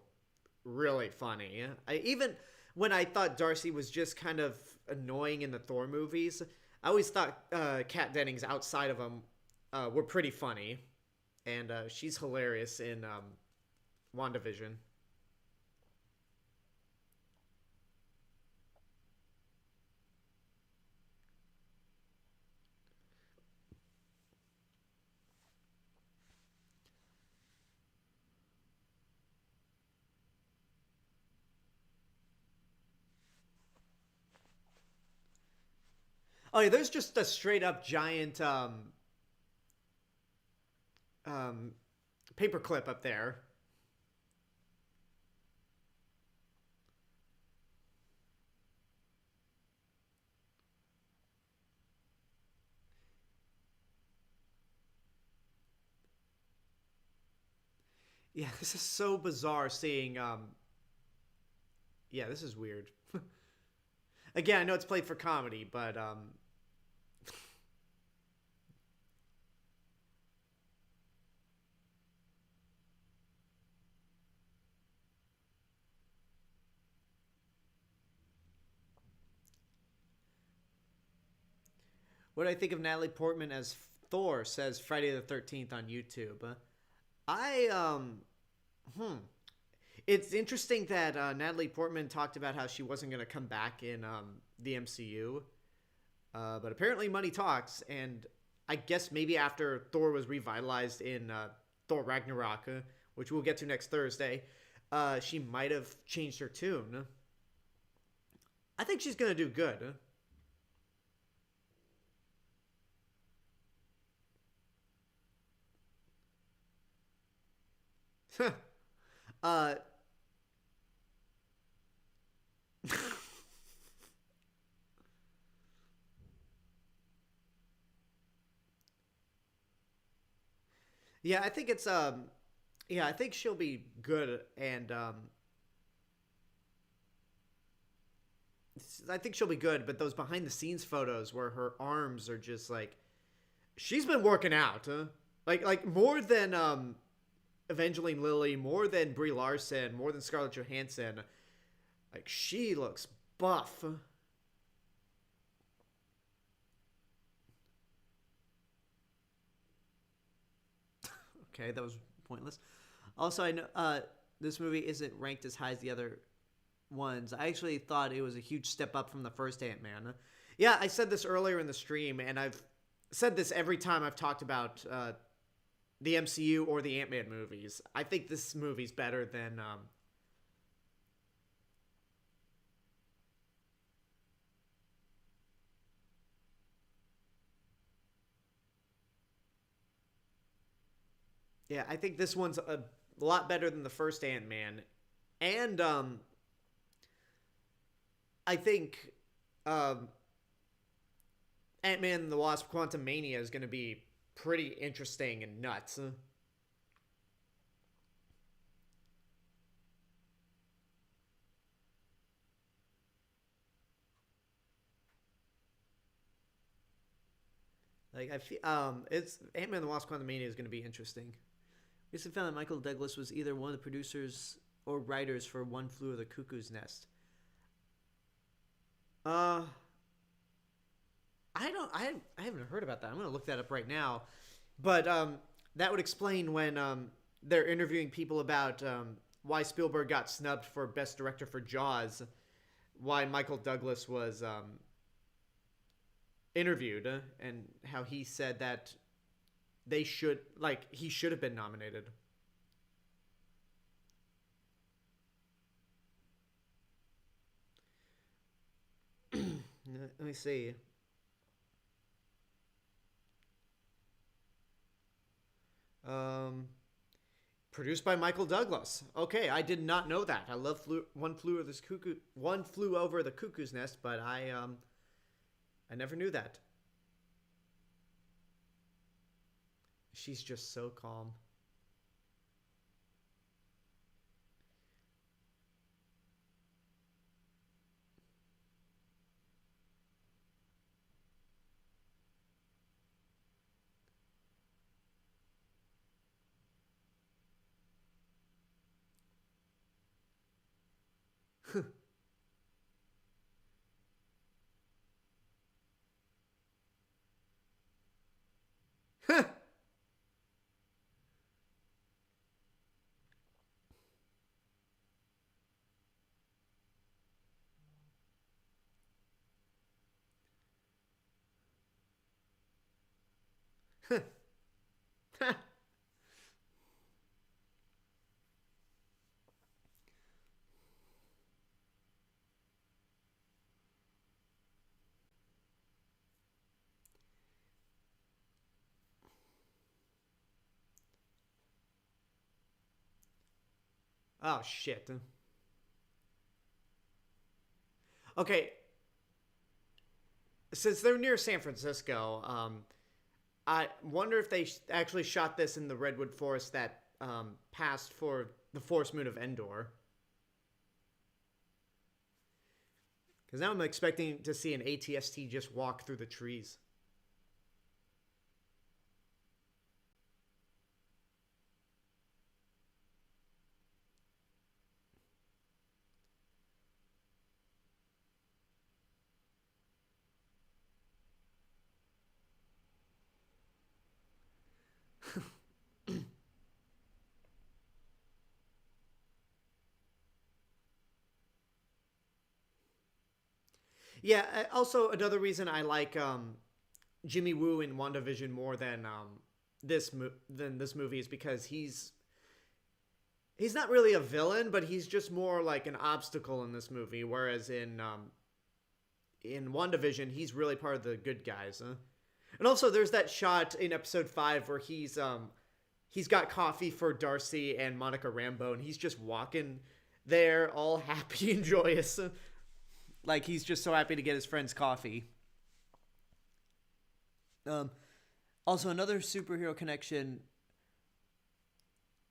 really funny. Even when I thought Darcy was just kind of annoying in the Thor movies, I always thought Kat Dennings outside of them were pretty funny, and she's hilarious in WandaVision. Oh yeah, there's just a straight up giant um, paperclip up there. Yeah, this is so bizarre seeing. Yeah, this is weird. Again, I know it's played for comedy, but what do I think of Natalie Portman as Thor? Says Friday the 13th on YouTube. I hmm. It's interesting that Natalie Portman talked about how she wasn't going to come back in the MCU, but apparently money talks, and I guess maybe after Thor was revitalized in Thor Ragnarok, which we'll get to next Thursday, she might have changed her tune. I think she's going to do good. uh, yeah, I think it's yeah, I think she'll be good, and I think she'll be good. But those behind the scenes photos where her arms are just like she's been working out, like more than Evangeline Lilly, more than Brie Larson, more than Scarlett Johansson. Like she looks buff. Okay, that was pointless. Also, I know this movie isn't ranked as high as the other ones. I actually thought it was a huge step up from the first Ant Man. Yeah, I said this earlier in the stream, and I've said this every time I've talked about the MCU or the Ant Man movies. I think this movie's better than. Yeah, I think this one's a lot better than the first Ant-Man. And I think um, Ant-Man and the Wasp: Quantumania is going to be pretty interesting and nuts. Like I feel, it's Ant-Man and the Wasp: Quantumania is going to be interesting. Recently found that Michael Douglas was either one of the producers or writers for One Flew Over the Cuckoo's Nest. Uh, I haven't heard about that. I'm gonna look that up right now. But that would explain when they're interviewing people about why Spielberg got snubbed for Best Director for Jaws, why Michael Douglas was interviewed, and how he said that he should have been nominated. Let me see. Um, Produced by Michael Douglas. Okay, I did not know that. I love One Flew Over the Cuckoo's Nest, but I never knew that. She's just so calm. Oh shit. Okay, since they're near San Francisco, I wonder if they actually shot this in the redwood forest that passed for the forest moon of Endor. Because now I'm expecting to see an ATST just walk through the trees. Yeah. Also, another reason I like Jimmy Woo in WandaVision more than this movie is because he's not really a villain, but he's just more like an obstacle in this movie. Whereas in WandaVision, he's really part of the good guys. Huh? And also, there's that shot in episode 5 where he's got coffee for Darcy and Monica Rambeau, and he's just walking there, all happy and joyous, like he's just so happy to get his friend's coffee. Um, Also, another superhero connection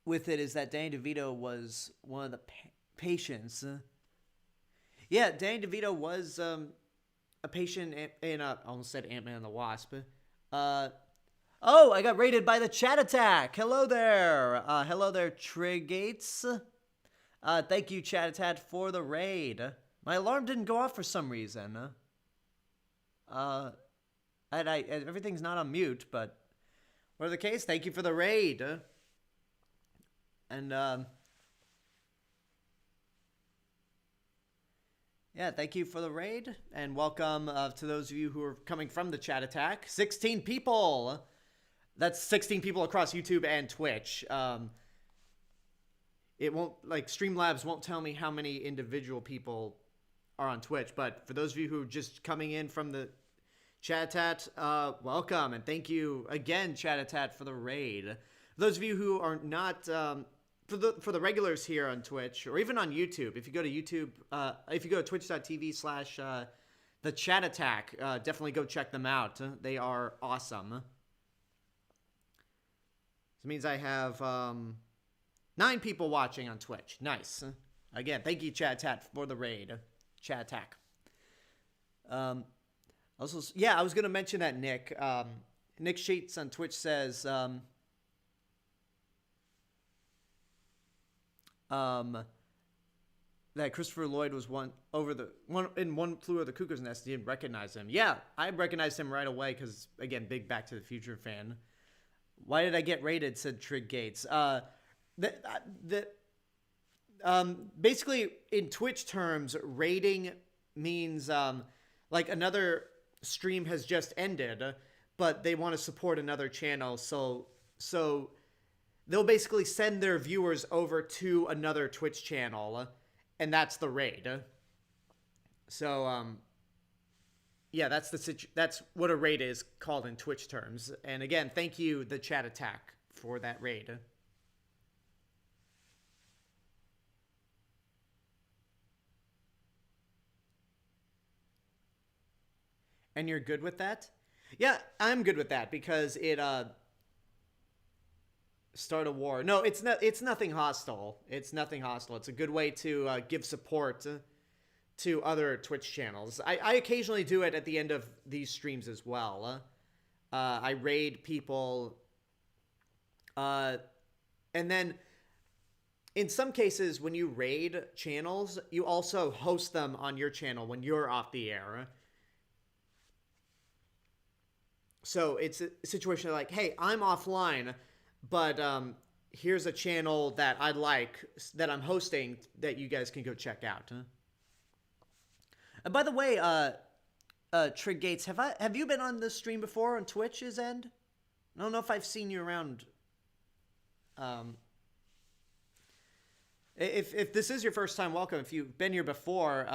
with it is that Danny DeVito was one of the patients. Yeah, Danny DeVito was a patient in I almost said Ant-Man and the Wasp. Uh, oh, I got raided by the chat attack. Hello there. Hello there, Trigates. Thank you, chat attack, for the raid. My alarm didn't go off for some reason. And everything's not on mute, but whatever the case, thank you for the raid. And yeah, thank you for the raid, and welcome to those of you who are coming from the chat attack. 16 people. That's 16 people across YouTube and Twitch. It won't, like, Streamlabs won't tell me how many individual people are on Twitch, but for those of you who are just coming in from the chat, welcome, and thank you again, chat, for the raid. those of you who are not for the regulars here on Twitch or even on YouTube, if you go to YouTube, if you go to twitch.tv/ the Chat Attack, definitely go check them out. They are awesome. This means I have 9 people watching on Twitch. Nice. Again, thank you, Chat Attack, for the raid. Chat Attack. Also, yeah, I was gonna mention that Nick. Nick Sheets on Twitch says, that Christopher Lloyd was one flew over the cuckoo's nest. He didn't recognize him. Yeah, I recognized him right away because, again, big Back to the Future fan. Why did I get rated? Said Trig Gates. Basically, in Twitch terms, rating means like another stream has just ended, but they want to support another channel, so they'll basically send their viewers over to another Twitch channel, and that's the raid. So yeah, that's what a raid is called in Twitch terms. And again, thank you, the Chat Attack, for that raid. And you're good with that? Yeah, I'm good with that because it start a war. No, it's nothing hostile. It's nothing hostile. It's a good way to give support to other Twitch channels. I occasionally do it at the end of these streams as well. I raid people, and then in some cases when you raid channels, you also host them on your channel when you're off the air. So it's a situation like, hey, I'm offline, but here's a channel that I like, that I'm hosting, that you guys can go check out. And by the way, Trig Gates, have you been on this stream before on Twitch's end? I don't know if I've seen you around. If this is your first time, welcome. If you've been here before,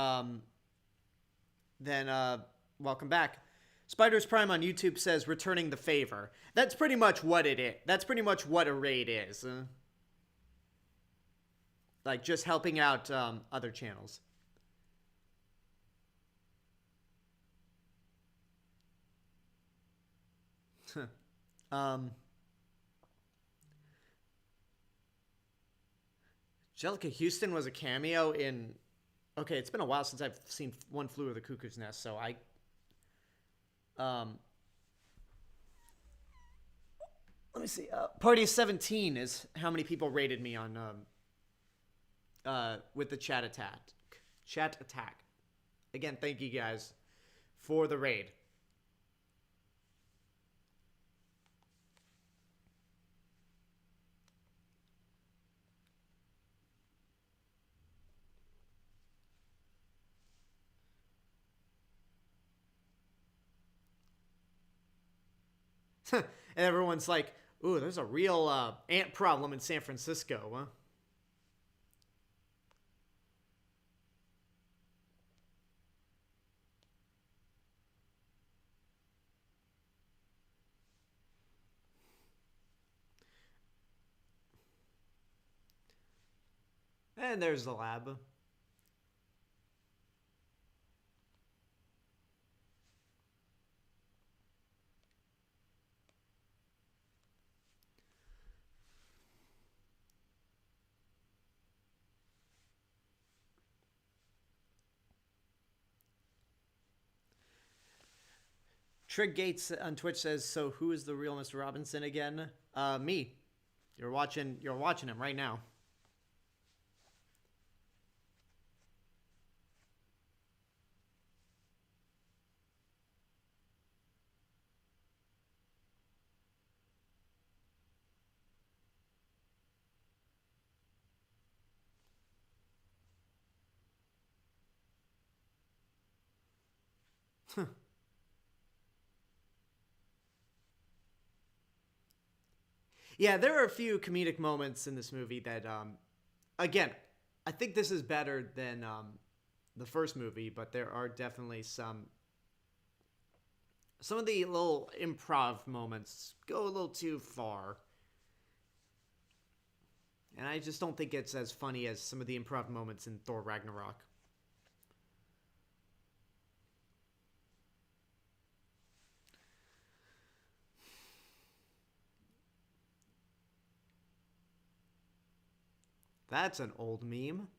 then welcome back. Spiders Prime on YouTube says, returning the favor. That's pretty much what it is. That's pretty much what a raid is. Like, just helping out other channels. Angelica Houston was a cameo in... Okay, it's been a while since I've seen One Flew Over the Cuckoo's Nest, so I... let me see. Party of 17 is how many people rated me on with the Chat Attack. Chat Attack. Again, thank you guys for the raid. And everyone's like, ooh, there's a real ant problem in San Francisco, huh? And there's the lab. Trig Gates on Twitch says, so who is the real Mr. Robinson again? Me. You're watching him right now. Yeah, there are a few comedic moments in this movie that, again, I think this is better than the first movie, but there are definitely some of the little improv moments go a little too far. And I just don't think it's as funny as some of the improv moments in Thor Ragnarok. That's an old meme.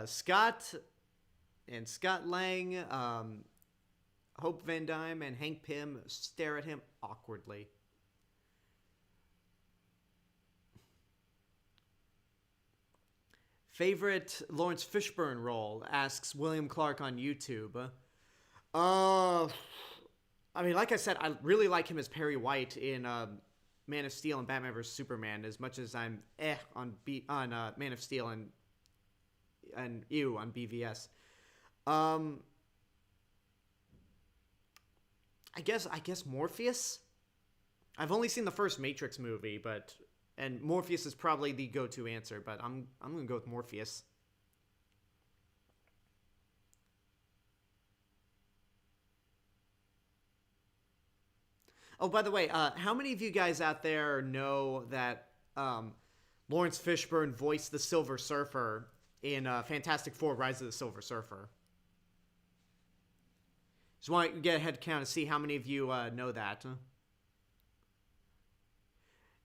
Scott Lang, Hope Van Dyne, and Hank Pym stare at him awkwardly. Favorite Laurence Fishburne role, asks William Clark on YouTube. I mean, like I said, I really like him as Perry White in Man of Steel and Batman vs Superman, as much as I'm on Man of Steel and ew on BVS. I guess Morpheus. I've only seen the first Matrix movie, and Morpheus is probably the go-to answer, but I'm gonna go with Morpheus. Oh, by the way, how many of you guys out there know that Laurence Fishburne voiced the Silver Surfer in Fantastic Four: Rise of the Silver Surfer? Just want to get a head count to see how many of you know that.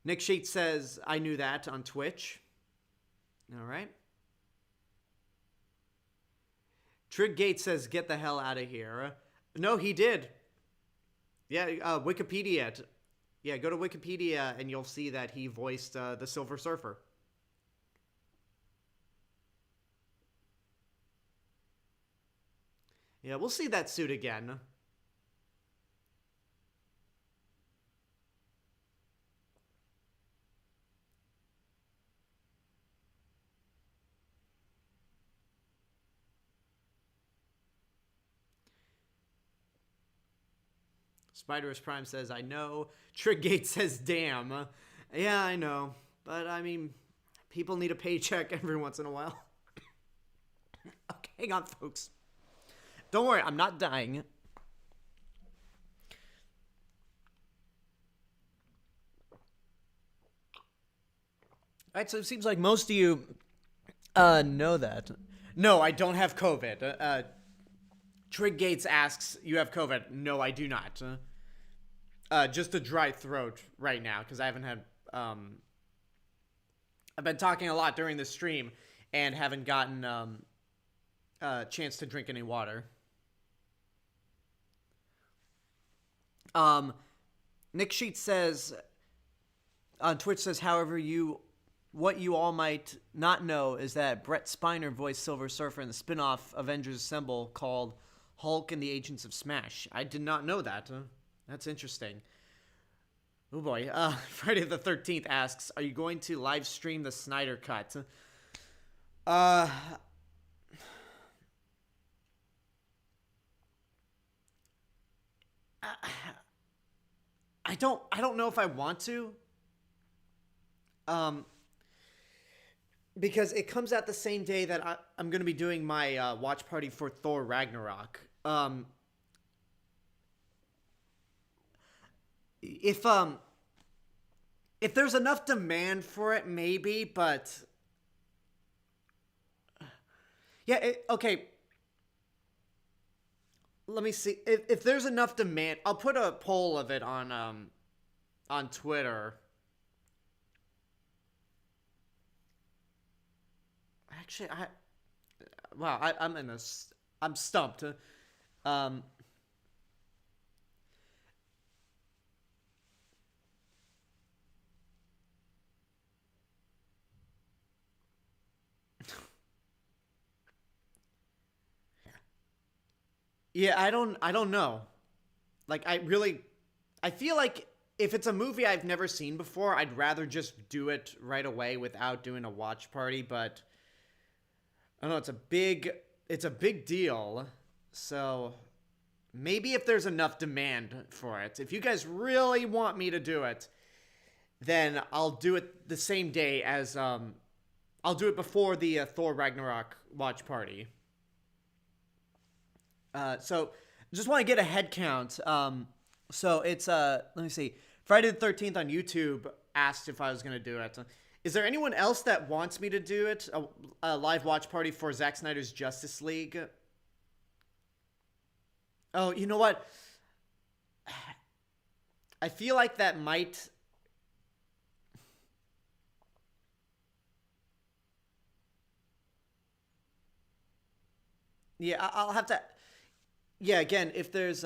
Nick Sheets says, I knew that on Twitch. All right. Trig Gates says, get the hell out of here. No, he did. Yeah, Wikipedia. Yeah, go to Wikipedia and you'll see that he voiced the Silver Surfer. Yeah, we'll see that suit again. Spiderus Prime says, I know. Triggate says, damn. Yeah, I know. But, I mean, people need a paycheck every once in a while. Okay, hang on, folks. Don't worry, I'm not dying. Alright, so it seems like most of you know that. No, I don't have COVID. Trig Gates asks, you have COVID? No, I do not. Just a dry throat right now, because I haven't had... I've been talking a lot during the stream, and haven't gotten a chance to drink any water. Nick Sheets says, on Twitch says, however, what you all might not know is that Brett Spiner voiced Silver Surfer in the spin-off Avengers Assemble called Hulk and the Agents of Smash. I did not know that. That's interesting. Oh boy. Friday the 13th asks, are you going to live stream the Snyder Cut? I don't know if I want to. Because it comes out the same day that I'm going to be doing my watch party for Thor Ragnarok. If there's enough demand for it, maybe, but yeah, okay. Let me see. If there's enough demand, I'll put a poll of it on Twitter. Actually, I'm stumped. Yeah, I don't know. Like, I feel like if it's a movie I've never seen before, I'd rather just do it right away without doing a watch party, but I don't know, it's a big deal. So maybe if there's enough demand for it, if you guys really want me to do it, then I'll do it the same day as I'll do it before the Thor Ragnarok watch party. So Just want to get a head count. So it's let me see. Friday the 13th on YouTube asked if I was gonna do it. Is there anyone else that wants me to do it? A live watch party for Zack Snyder's Justice League? Oh, you know what? I feel like that might. Yeah, I'll have to. Yeah, again, if there's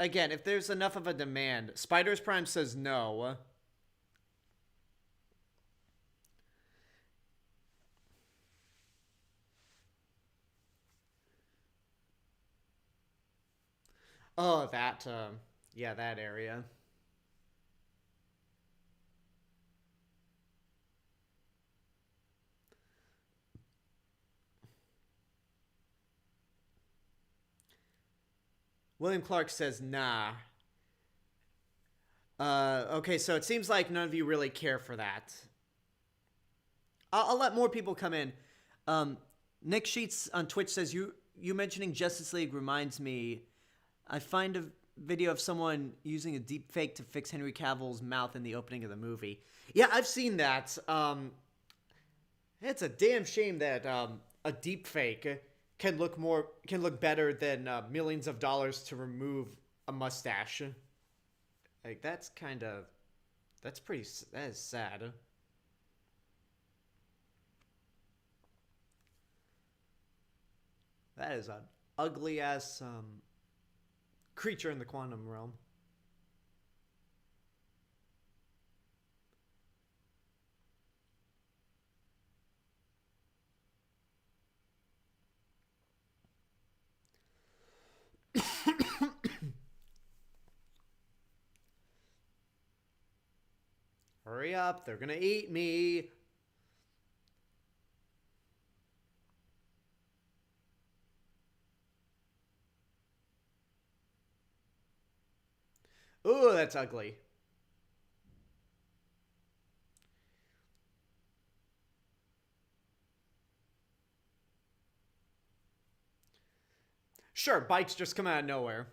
again, if there's enough of a demand, Spiders Prime says no. Oh, that yeah, that area. William Clark says nah. Okay, so it seems like none of you really care for that. I'll let more people come in. Nick Sheets on Twitch says you mentioning Justice League reminds me. I find a video of someone using a deep fake to fix Henry Cavill's mouth in the opening of the movie. Yeah, I've seen that. It's a damn shame that a deep fake can look better than millions of dollars to remove a mustache. Like that is sad. That is an ugly ass creature in the quantum realm. Hurry up, they're gonna eat me. Ooh, that's ugly. Sure, bikes just come out of nowhere.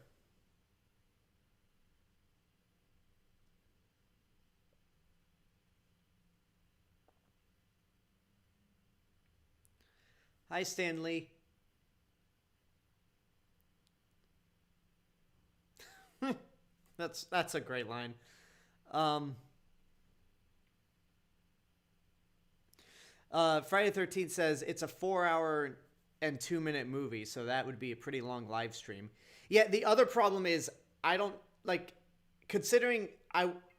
Hi, Stanley. That's a great line. Friday the 13th says it's a 4-hour and 2-minute movie, so that would be a pretty long live stream. Yeah, the other problem is I don't like considering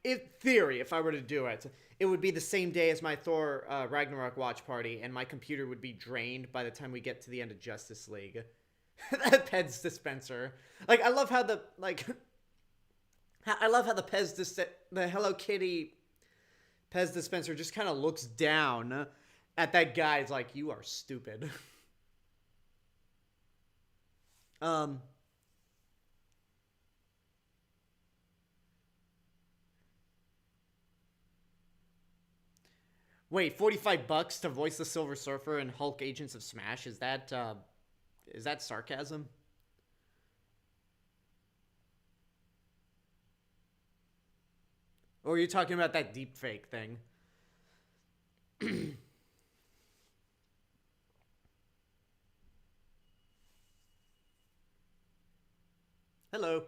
in theory if I were to do it, it would be the same day as my Thor Ragnarok watch party, and my computer would be drained by the time we get to the end of Justice League. That Pez dispenser, like I love how the the Hello Kitty Pez dispenser just kind of looks down at that guy. It's like, you are stupid. Wait, $45 to voice the Silver Surfer and Hulk Agents of Smash? Is that sarcasm? Or are you talking about that deep fake thing? Hello.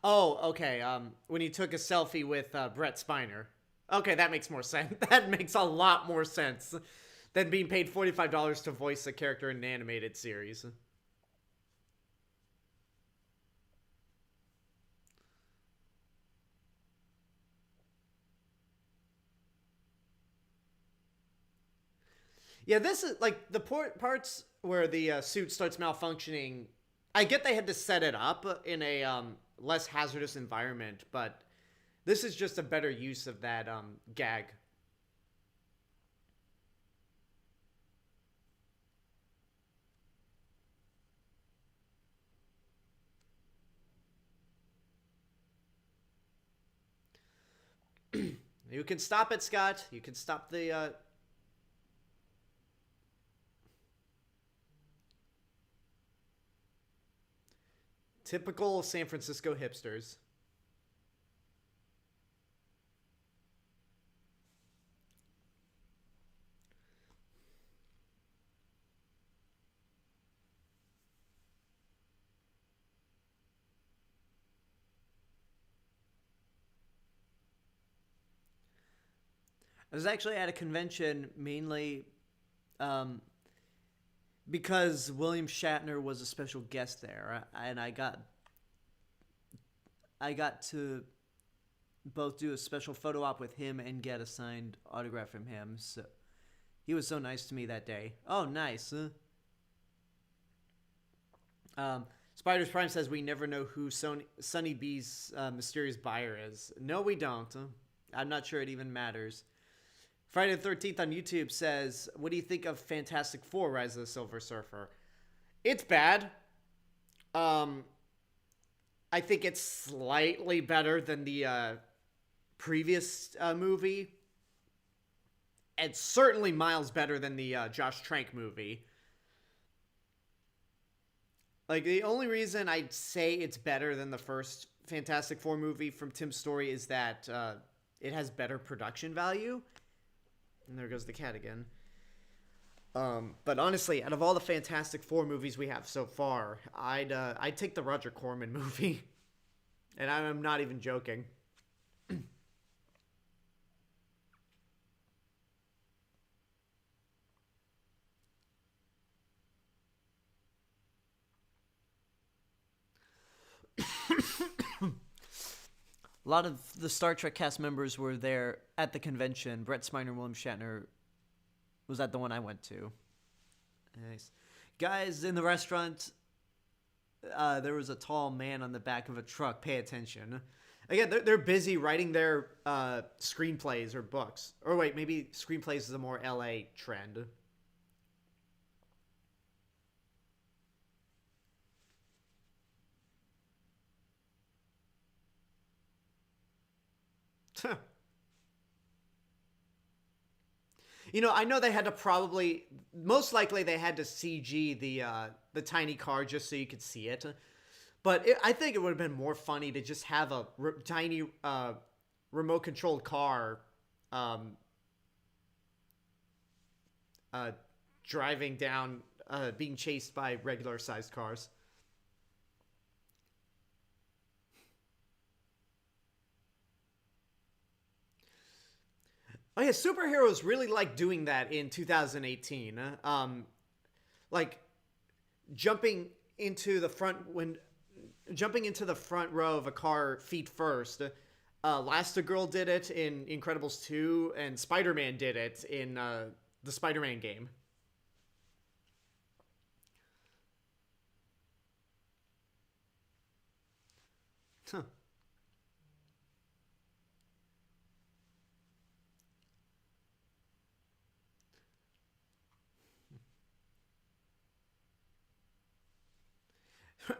Oh, okay. When you took a selfie with Brett Spiner. Okay, that makes more sense. That makes a lot more sense than being paid $45 to voice a character in an animated series. Yeah, this is like the parts where the suit starts malfunctioning. I get they had to set it up in a less hazardous environment, but This is just a better use of that gag. You can stop it, Scott. You can stop the typical San Francisco hipsters. I was actually at a convention mainly because William Shatner was a special guest there, and I got to both do a special photo op with him and get a signed autograph from him. So he was so nice to me that day. Oh, nice. Spiders Prime says we never know who Sonny B's mysterious buyer is. No, we don't. I'm not sure it even matters. Friday the 13th on YouTube says, what do you think of Fantastic Four, Rise of the Silver Surfer? It's bad. I think it's slightly better than the previous movie. And certainly miles better than the Josh Trank movie. Like, the only reason I'd say it's better than the first Fantastic Four movie from Tim Story is that it has better production value. And there goes the cat again. But honestly, out of all the Fantastic Four movies we have so far, I'd take the Roger Corman movie. And I'm not even joking. A lot of the Star Trek cast members were there at the convention. Brett Spiner and William Shatner was at the one I went to. Nice. Guys, in the restaurant, there was a tall man on the back of a truck. Pay attention. Again, they're busy writing their screenplays or books. Or wait, maybe screenplays is a more LA trend. You know, I know they had to most likely they had to CG the tiny car just so you could see it. But I think it would have been more funny to just have a tiny remote controlled car driving down, being chased by regular sized cars. Oh yeah, superheroes really like doing that in 2018. Like jumping into the front row of a car feet first. Elastigirl did it in Incredibles 2, and Spider-Man did it in the Spider-Man game. Huh.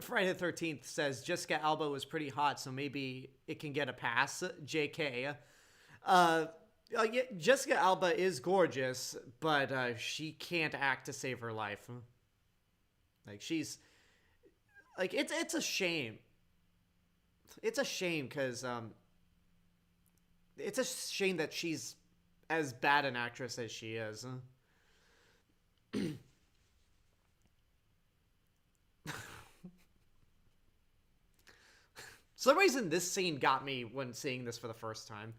Friday the 13th says Jessica Alba was pretty hot, so maybe it can get a pass. JK. Yeah, Jessica Alba is gorgeous, but she can't act to save her life. Like, she's... Like, it's a shame. It's a shame, because... it's a shame that she's as bad an actress as she is. For some reason, this scene got me when seeing this for the first time.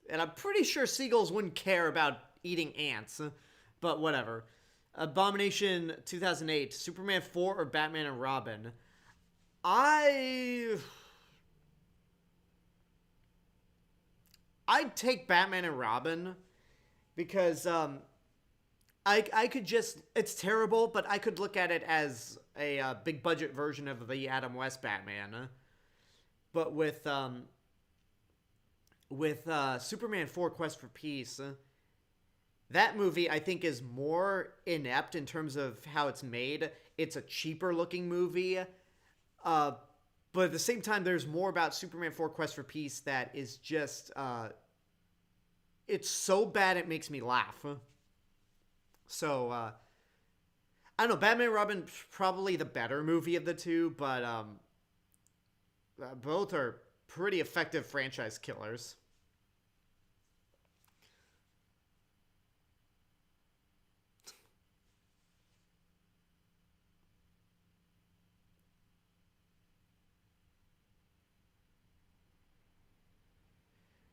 And I'm pretty sure seagulls wouldn't care about eating ants, but whatever. Abomination 2008, Superman 4 or Batman and Robin? I'd take Batman and Robin because I could just... It's terrible, but I could look at it as a big budget version of the Adam West Batman. But with Superman 4 Quest for Peace, that movie I think is more inept in terms of how it's made. It's a cheaper looking movie. But at the same time, there's more about Superman 4 Quest for Peace that is just, it's so bad it makes me laugh. So, I don't know, Batman and Robin probably the better movie of the two, but both are pretty effective franchise killers.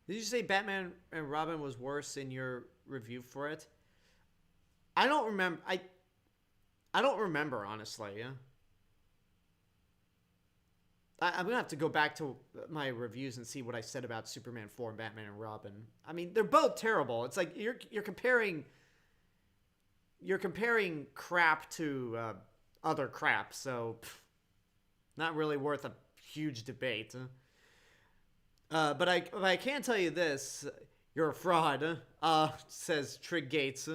Did you say Batman and Robin was worse in your review for it? I don't remember. I don't remember, honestly. Yeah. I'm gonna have to go back to my reviews and see what I said about Superman 4 and Batman and Robin. I mean, they're both terrible. It's like you're comparing crap to other crap, so not really worth a huge debate. But I can tell you this: you're a fraud. Says Trig Gates.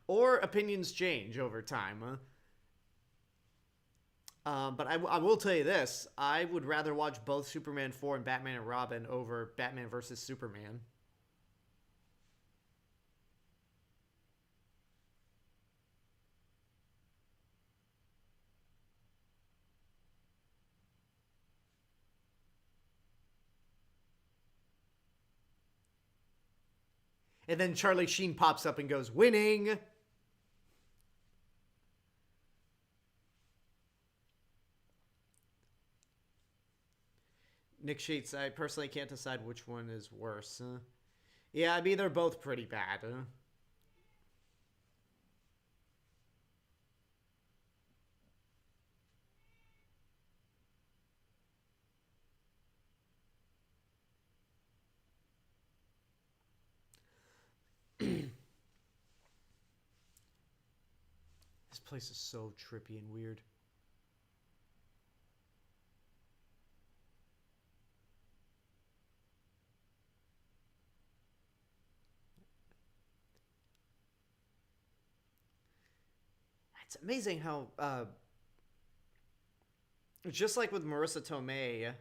Or opinions change over time. But I will tell you this: I would rather watch both Superman 4 and Batman and Robin over Batman versus Superman. And then Charlie Sheen pops up and goes, "Winning!" Nick Sheets, I personally can't decide which one is worse. Yeah, I mean, they're both pretty bad. This place is so trippy and weird. It's amazing how, just like with Marissa Tomei,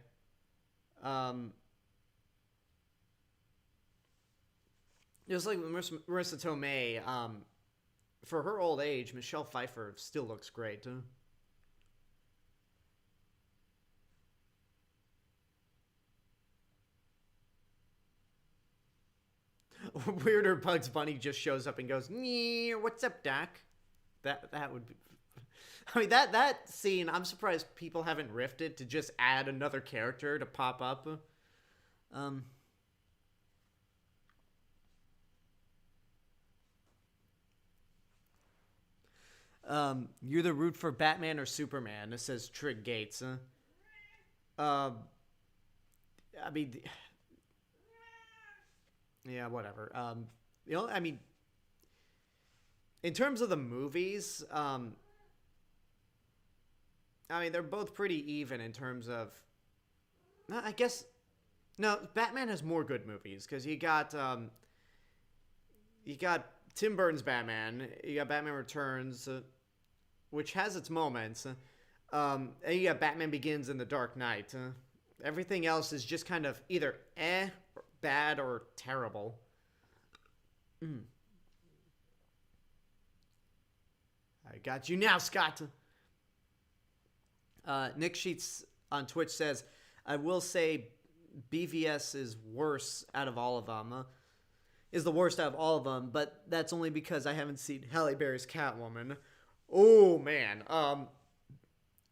um, just like with Marissa Tomei, for her old age, Michelle Pfeiffer still looks great. Weirder Bugs Bunny just shows up and goes, "What's up, Doc?" That would be. I mean, that scene, I'm surprised people haven't riffed to just add another character to pop up. Um, you either root for Batman or Superman. It says Trig Gates. Uh, I mean, yeah, whatever. I mean, in terms of the movies, I mean, they're both pretty even in terms of. I guess no. Batman has more good movies because you got Tim Burton's Batman. You got Batman Returns, which has its moments. And you got Batman Begins and The Dark Knight. Everything else is just kind of either bad, or terrible. Mm. I got you now, Scott. Nick Sheets on Twitch says, I will say BVS is worse out of all of them. Is the worst out of all of them, but that's only because I haven't seen Halle Berry's Catwoman. Oh, man.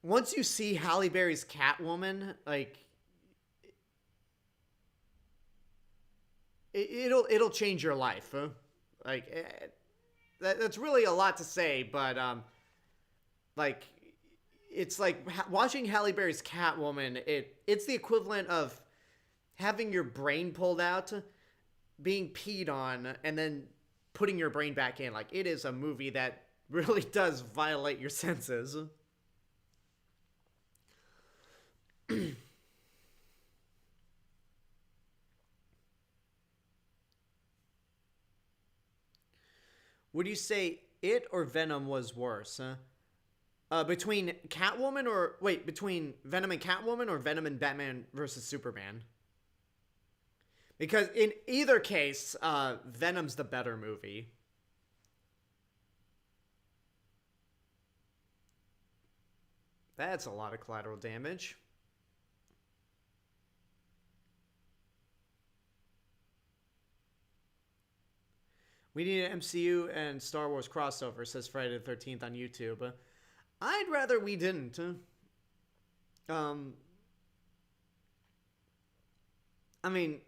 Once you see Halle Berry's Catwoman, like, it'll change your life. Like, that's really a lot to say, but, like, it's like watching Halle Berry's Catwoman, it's the equivalent of having your brain pulled out, being peed on, and then putting your brain back in. Like, it is a movie that really does violate your senses. Would you say it or Venom was worse? Huh? Between Catwoman or wait, between Venom and Catwoman or Venom and Batman versus Superman? Because in either case, Venom's the better movie. That's a lot of collateral damage. We need an MCU and Star Wars crossover, says Friday the 13th on YouTube. I'd rather we didn't. I mean,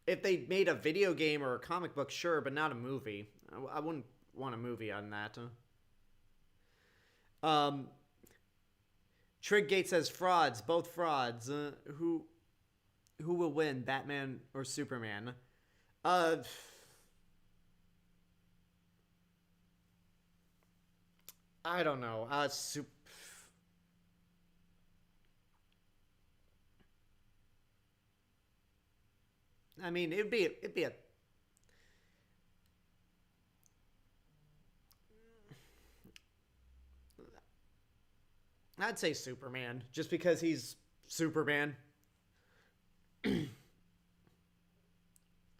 if they made a video game or a comic book, sure, but not a movie. I wouldn't want a movie on that. Triggate says frauds, both frauds. Who will win, Batman or Superman? I don't know. I mean, it'd be a. I'd say Superman, just because he's Superman.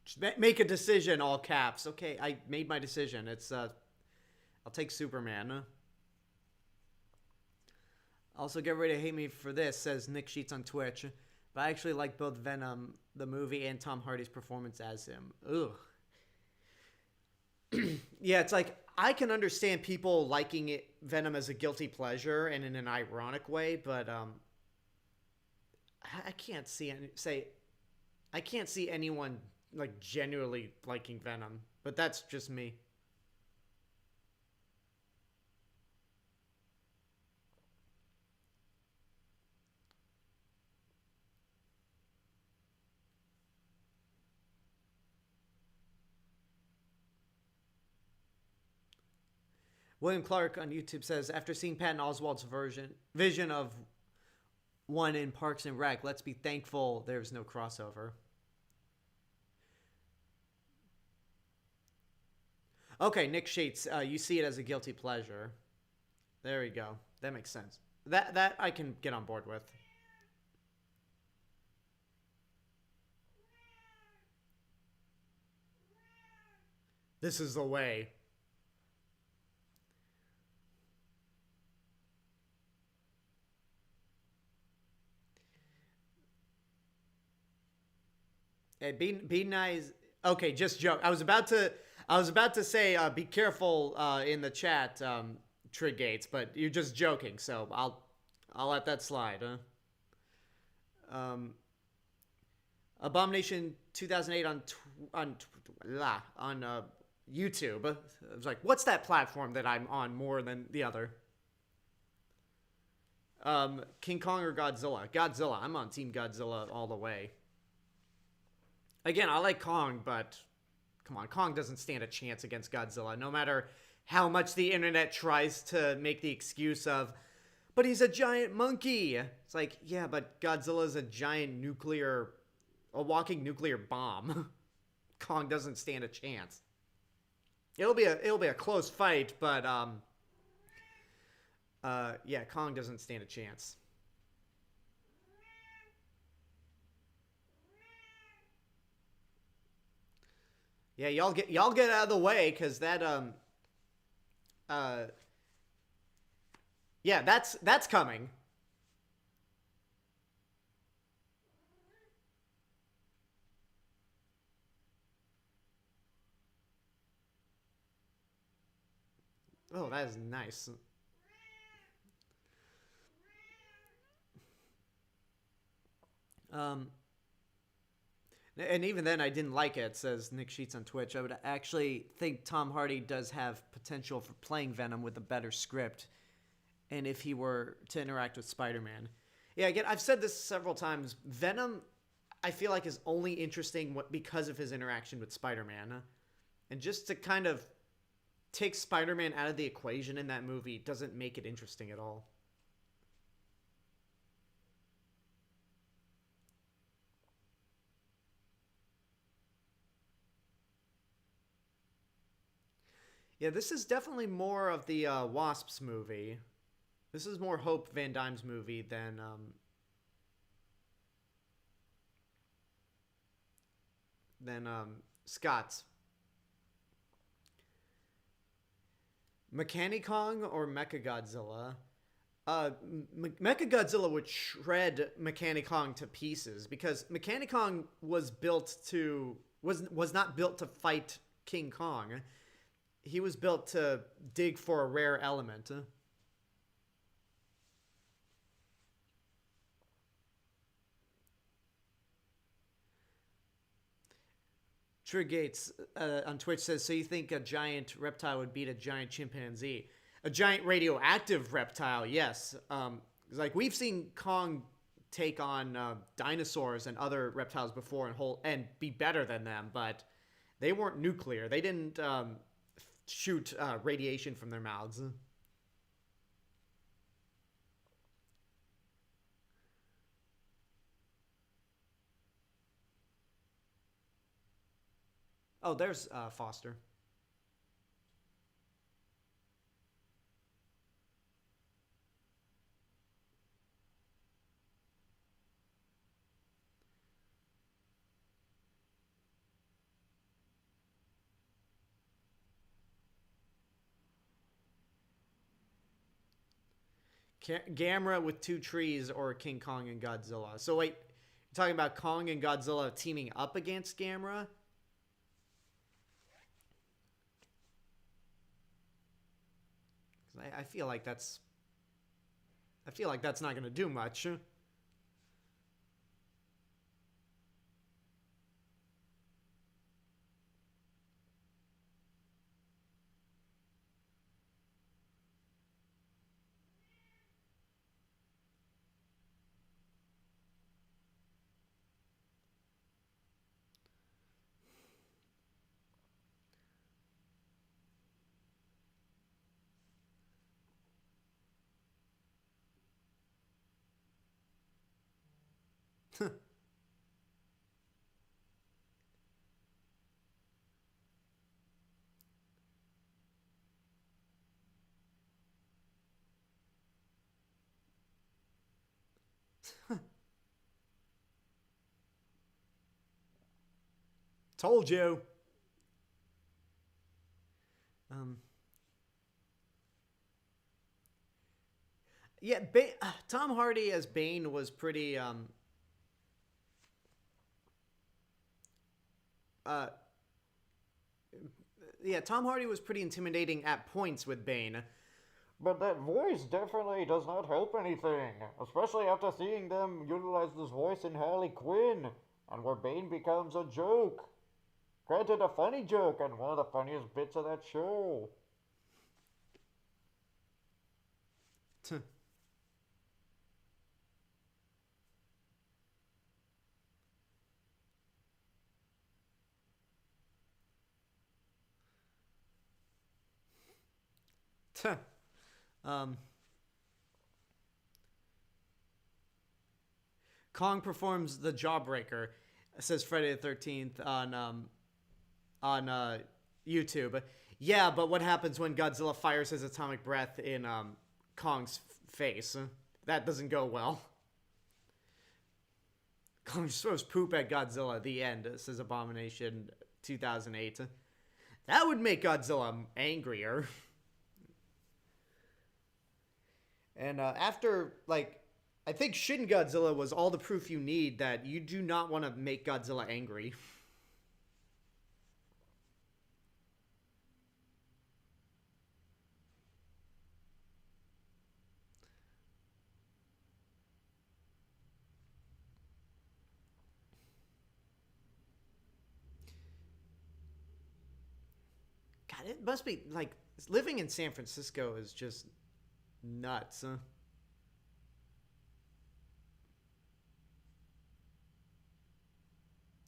Just make a decision, all caps. Okay, I made my decision. It's I'll take Superman. Also, get ready to hate me for this, says Nick Sheets on Twitch. But I actually like both Venom, the movie, and Tom Hardy's performance as him. Ugh. Yeah, it's like, I can understand people liking Venom as a guilty pleasure and in an ironic way, but I can't see I can't see anyone like genuinely liking Venom, but that's just me. William Clark on YouTube says, after seeing Patton Oswalt's vision of one in Parks and Rec, let's be thankful there's no crossover. Okay, Nick Sheets, you see it as a guilty pleasure. There we go. That makes sense. That I can get on board with. This is the way. Hey, be nice. Okay, just joke. I was about to say be careful in the chat, Trig Gates, but you're just joking, so I'll let that slide. Abomination 2008 on YouTube. I was like, what's that platform that I'm on more than the other? King Kong or Godzilla? Godzilla. I'm on Team Godzilla all the way. Again, I like Kong, but come on, Kong doesn't stand a chance against Godzilla, no matter how much the internet tries to make the excuse of, but he's a giant monkey. It's like, yeah, but Godzilla's a walking nuclear bomb. Kong doesn't stand a chance. It'll be a close fight, but yeah, Kong doesn't stand a chance. Yeah, y'all get out of the way, because that yeah, that's coming. Oh, that is nice. And even then, I didn't like it, says Nick Sheets on Twitch. I would actually think Tom Hardy does have potential for playing Venom with a better script, and if he were to interact with Spider-Man. Yeah, again, I've said this several times. Venom, I feel like, is only interesting because of his interaction with Spider-Man. And just to kind of take Spider-Man out of the equation in that movie doesn't make it interesting at all. Yeah, this is definitely more of the Wasps movie. This is more Hope Van Dyne's movie than Scott's. Mechanicong or Mechagodzilla? Mechagodzilla would shred Mechanicong to pieces because Mechanicong was not built to fight King Kong. He was built to dig for a rare element. Trigates on Twitch says, so you think a giant reptile would beat a giant chimpanzee? A giant radioactive reptile, yes. Like we've seen Kong take on dinosaurs and other reptiles before and be better than them, but they weren't nuclear. They didn't shoot radiation from their mouths. Oh, there's Foster. Gamera with two trees or King Kong and Godzilla. So wait, you're talking about Kong and Godzilla teaming up against Gamera? I feel like that's not going to do much. Told you. Um, yeah, Tom Hardy as Bane was pretty uh yeah, Tom Hardy was pretty intimidating at points with Bane. But that voice definitely does not help anything, especially after seeing them utilize this voice in Harley Quinn, and where Bane becomes a joke. Granted, a funny joke, and one of the funniest bits of that show. um, Kong performs the Jawbreaker, says Friday the 13th on YouTube. Yeah, but what happens when Godzilla fires his atomic breath in Kong's face? That doesn't go well. Kong throws poop at Godzilla. The end, says Abomination 2008. That would make Godzilla angrier. And after, like, I think Shin Godzilla was all the proof you need that you do not want to make Godzilla angry. God, it must be, like, living in San Francisco is just nuts.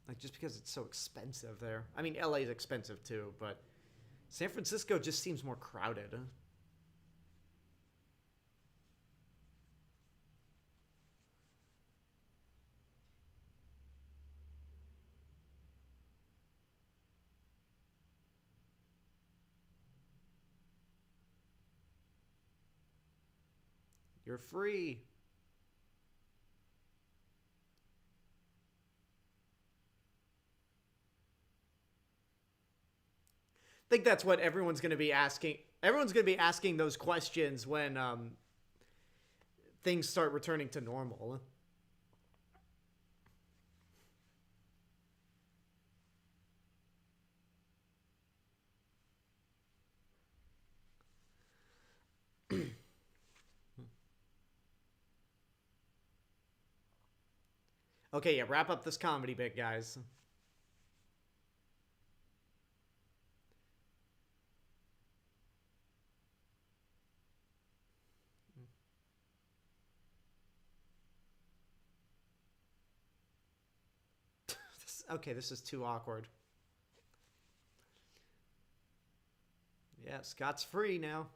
Like, just because it's so expensive there. I mean, LA is expensive too, but San Francisco just seems more crowded. You're free. I think that's what everyone's going to be asking. Everyone's going to be asking those questions when things start returning to normal. Okay, yeah, wrap up this comedy bit, guys. Okay, this is too awkward. Yeah, Scott's free now.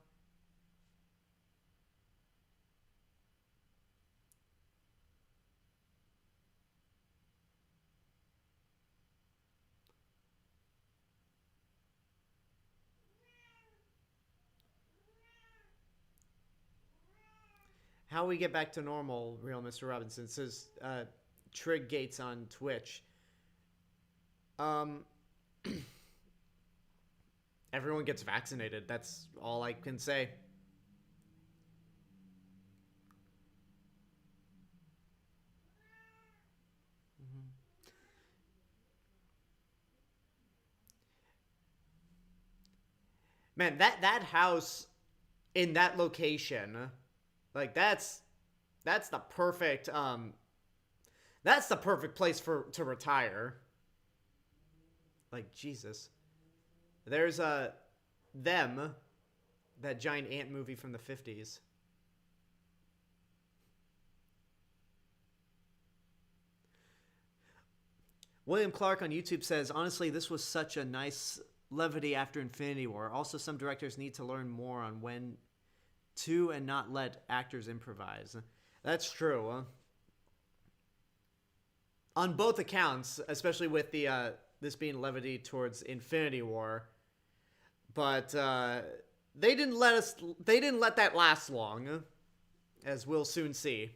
How we get back to normal, real Mr. Robinson, says Trig Gates on Twitch. Everyone gets vaccinated. That's all I can say. Man, that house in that location, like that's the perfect place to retire. Like Jesus. There's Them, that giant ant movie from the 50s. William Clark on YouTube says, honestly, this was such a nice levity after Infinity War. Also, some directors need to learn more on when to and not let actors improvise. That's true. On both accounts, especially with the this being levity towards Infinity War, but they didn't let that last long, as we'll soon see.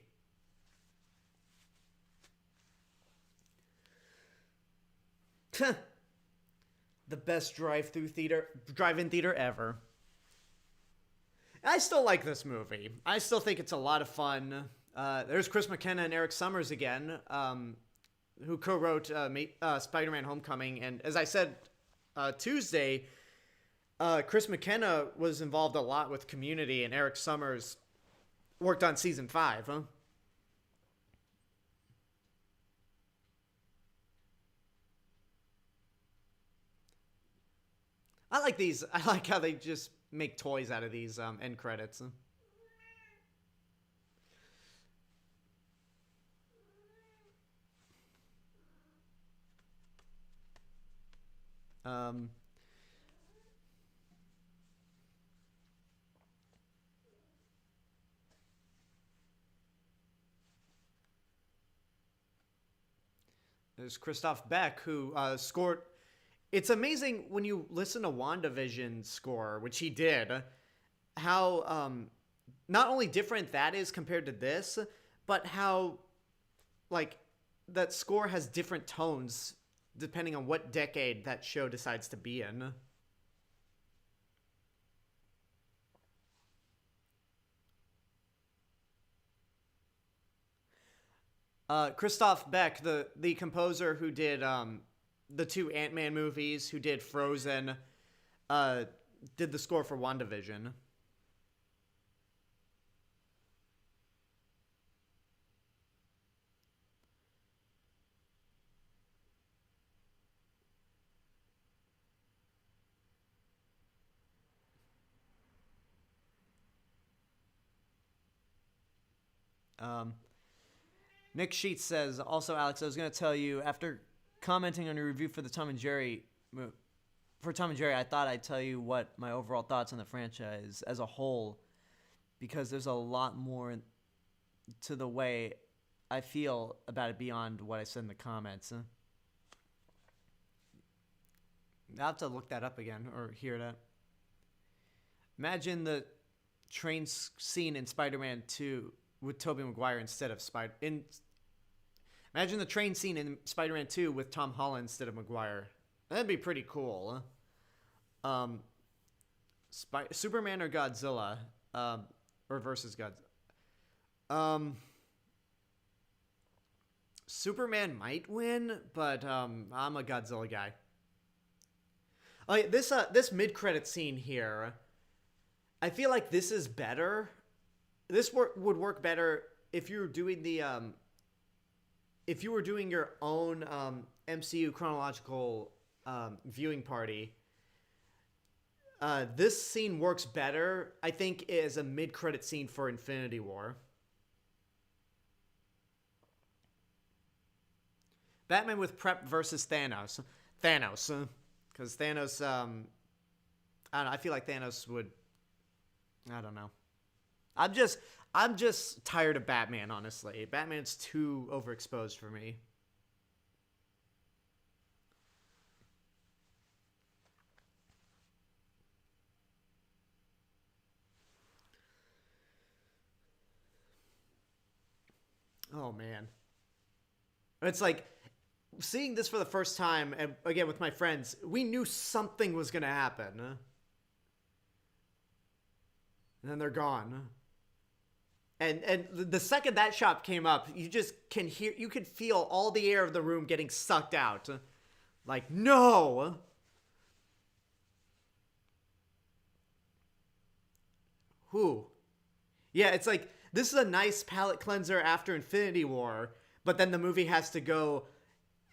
The best drive-in theater ever. I still like this movie. I still think it's a lot of fun. There's Chris McKenna and Eric Summers again, who co-wrote Spider-Man: Homecoming. And as I said Tuesday, Chris McKenna was involved a lot with Community, and Eric Summers worked on season 5. Huh? I like these. I like how they just make toys out of these end credits. There's Christoph Beck, who scored. It's amazing when you listen to WandaVision's score, which he did, how not only different that is compared to this, but how like that score has different tones depending on what decade that show decides to be in. Christoph Beck, the composer who did the 2 Ant-Man movies, who did Frozen, did the score for WandaVision. Nick Sheets says, also, Alex, I was going to tell you, after commenting on your review for the Tom and Jerry, I thought I'd tell you what my overall thoughts on the franchise as a whole, because there's a lot more to the way I feel about it beyond what I said in the comments. I'll have to look that up again or hear that. Imagine scene in Spider-Man 2 with Tobey Maguire instead of Imagine the train scene in Spider-Man 2 with Tom Holland instead of Maguire. That'd be pretty cool. Superman or Godzilla, or versus Godzilla. Superman might win, but I'm a Godzilla guy. This mid-credit scene here, I feel like this is better. This would work better if you were doing your own MCU chronological viewing party. This scene works better, I think, as a mid-credit scene for Infinity War. Batman with prep versus Thanos. Because Thanos, I don't know, I feel like Thanos would, I don't know. I'm just tired of Batman, honestly. Batman's too overexposed for me. Oh, man. It's like, seeing this for the first time, and again with my friends, we knew something was going to happen. And then they're gone. And the second that shot came up, you just you could feel all the air of the room getting sucked out. Like, no! Whew. Yeah, it's like, this is a nice palate cleanser after Infinity War, but then the movie has to go,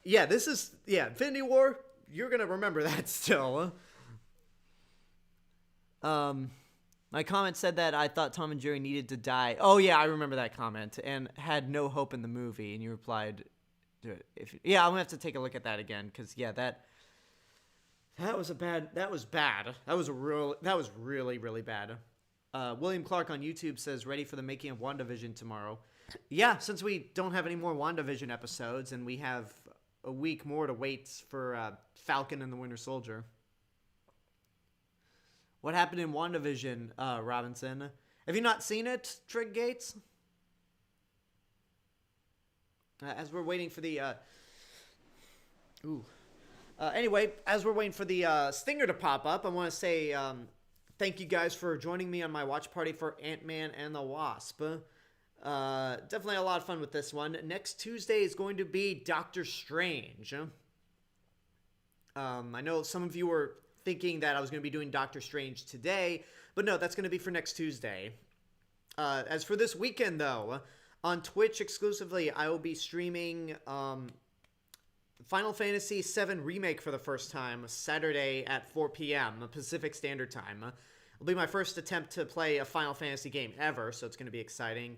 Infinity War, you're gonna remember that still. My comment said that I thought Tom and Jerry needed to die. Oh yeah, I remember that comment, and had no hope in the movie, and you replied, I'm gonna have to take a look at that again, because that was bad. That was really, really bad. William Clark on YouTube says, ready for the making of WandaVision tomorrow. Yeah, since we don't have any more WandaVision episodes, and we have a week more to wait for Falcon and the Winter Soldier. What happened in WandaVision, Robinson? Have you not seen it, Trig Gates? As we're waiting for the... Anyway, as we're waiting for the stinger to pop up, I want to say thank you guys for joining me on my watch party for Ant-Man and the Wasp. Definitely a lot of fun with this one. Next Tuesday is going to be Doctor Strange. I know some of you were thinking that I was going to be doing Doctor Strange today, but no, that's going to be for next Tuesday. As for this weekend, though, on Twitch exclusively, I will be streaming Final Fantasy VII Remake for the first time Saturday at 4 p.m. Pacific Standard Time. It'll be my first attempt to play a Final Fantasy game ever, so it's going to be exciting.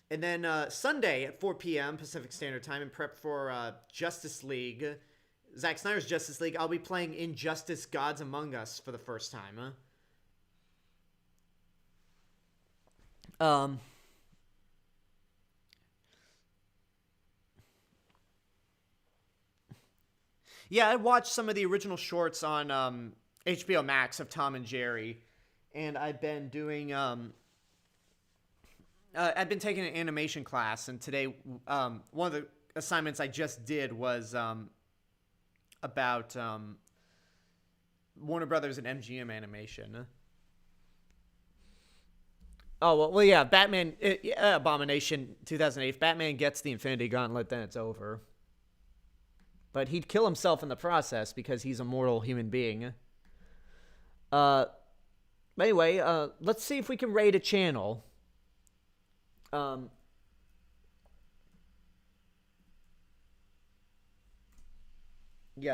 And then Sunday at 4 p.m. Pacific Standard Time in prep for Justice League, Zack Snyder's Justice League, I'll be playing Injustice Gods Among Us for the first time. Yeah, I watched some of the original shorts on HBO Max of Tom and Jerry, and I've been doing I've been taking an animation class, and today one of the assignments I just did was about Warner Brothers and MGM animation. Oh, well, yeah, Batman, Abomination 2008. If Batman gets the Infinity Gauntlet, then it's over. But he'd kill himself in the process because he's a mortal human being. Anyway, let's see if we can raid a channel. Yeah,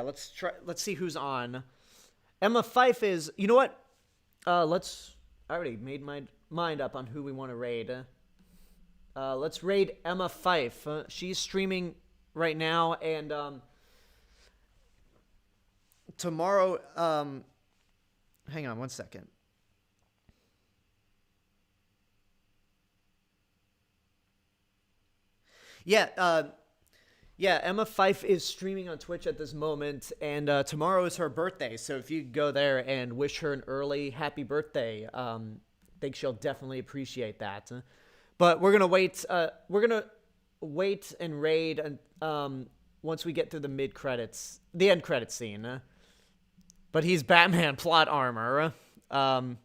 let's see who's on. Emma Fife is... You know what? I already made my mind up on who we want to raid. Let's raid Emma Fife. She's streaming right now, and tomorrow... hang on one second. Yeah, Emma Fife is streaming on Twitch at this moment, and tomorrow is her birthday, so if you go there and wish her an early happy birthday, think she'll definitely appreciate that. But we're gonna wait. We're gonna wait and raid once we get through the end credits scene. But he's Batman plot armor. That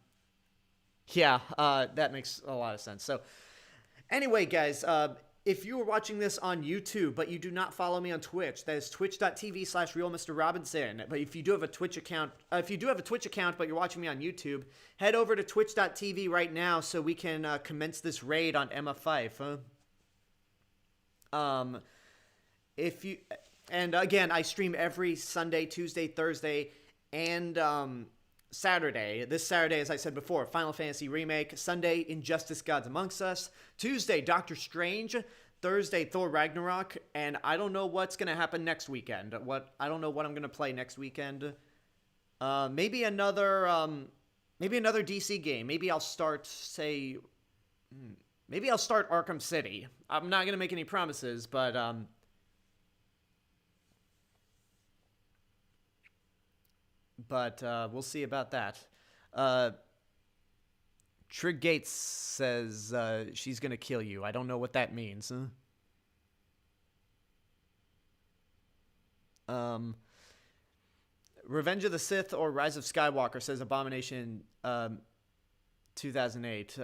makes a lot of sense. So, anyway, guys, if you are watching this on YouTube, but you do not follow me on Twitch, that is twitch.tv/RealMrRobinson. But if you do have a Twitch account, but you're watching me on YouTube, head over to twitch.tv right now so we can commence this raid on Emma Pfeiffer. And again, I stream every Sunday, Tuesday, Thursday, and Saturday. This Saturday, as I said before, Final Fantasy Remake. Sunday, Injustice Gods Amongst Us. Tuesday, Doctor Strange. Thursday, Thor Ragnarok. And I don't know what's going to happen next weekend. I don't know what I'm going to play next weekend. Maybe another DC game. Maybe I'll start Arkham City. I'm not going to make any promises, but we'll see about that. Trig Gates says she's going to kill you. I don't know what that means. Revenge of the Sith or Rise of Skywalker, says Abomination 2008.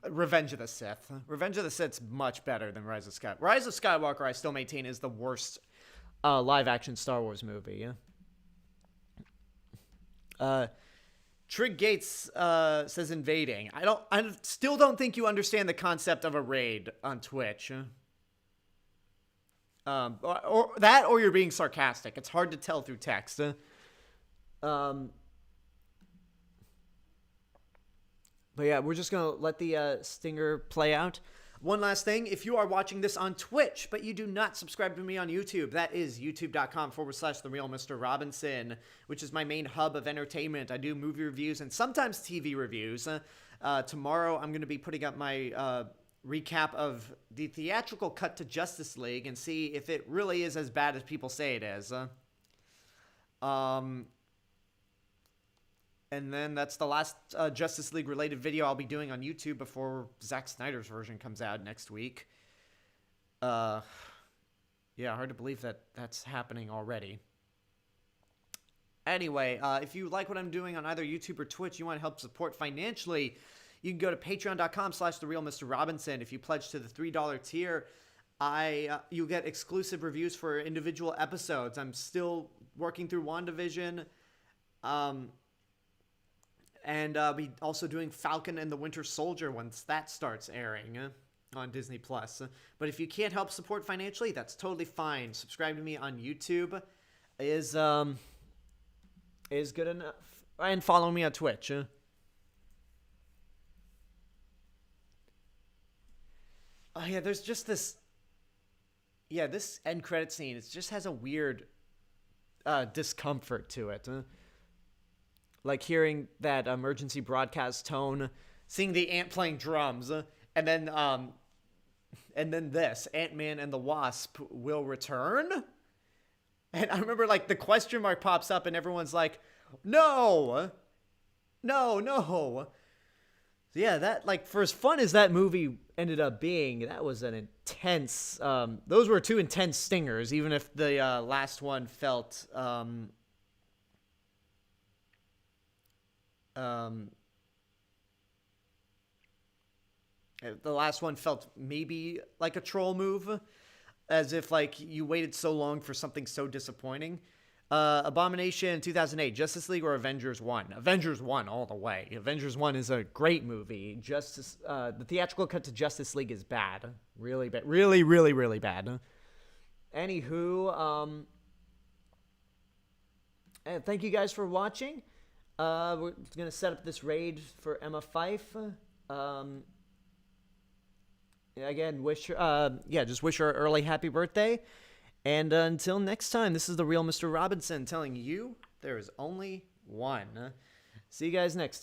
Revenge of the Sith. Revenge of the Sith's much better than Rise of Skywalker. Rise of Skywalker, I still maintain, is the worst live-action Star Wars movie. Trig Gates says invading. I still don't think you understand the concept of a raid on Twitch. Or you're being sarcastic. It's hard to tell through text. But yeah, we're just going to let the stinger play out. One last thing, if you are watching this on Twitch, but you do not subscribe to me on YouTube, that is youtube.com/TheRealMrRobinson, which is my main hub of entertainment. I do movie reviews and sometimes TV reviews. Tomorrow, I'm going to be putting up my recap of the theatrical cut to Justice League and see if it really is as bad as people say it is. And then that's the last Justice League related video I'll be doing on YouTube before Zack Snyder's version comes out next week. Yeah, hard to believe that that's happening already. Anyway, if you like what I'm doing on either YouTube or Twitch, you want to help support financially, you can go to patreon.com/TheRealMrRobinson. If you pledge to the $3 tier, you'll get exclusive reviews for individual episodes. I'm still working through WandaVision. And I'll be also doing Falcon and the Winter Soldier once that starts airing on Disney+. But if you can't help support financially, that's totally fine. Subscribe to me on YouTube is good enough. And follow me on Twitch. Oh, yeah, there's just this... Yeah, this end credit scene, it just has a weird discomfort to it. Like hearing that emergency broadcast tone, seeing the ant playing drums, and then this, Ant-Man and the Wasp will return? And I remember, like, the question mark pops up and everyone's like, no. Yeah, that, like, for as fun as that movie ended up being, that was an intense, those were two intense stingers, even if the last one felt, the last one felt maybe like a troll move, as if like you waited so long for something so disappointing. Abomination 2008, Justice League or Avengers 1? Avengers 1 all the way. Avengers 1 is a great movie. The theatrical cut to Justice League is bad. Really bad. Really, really, really bad. Anywho, thank you guys for watching. We're going to set up this raid for Emma Pfeiffer. Again, just wish her an early happy birthday. And until next time, this is the Real Mr. Robinson telling you there is only one. See you guys next time.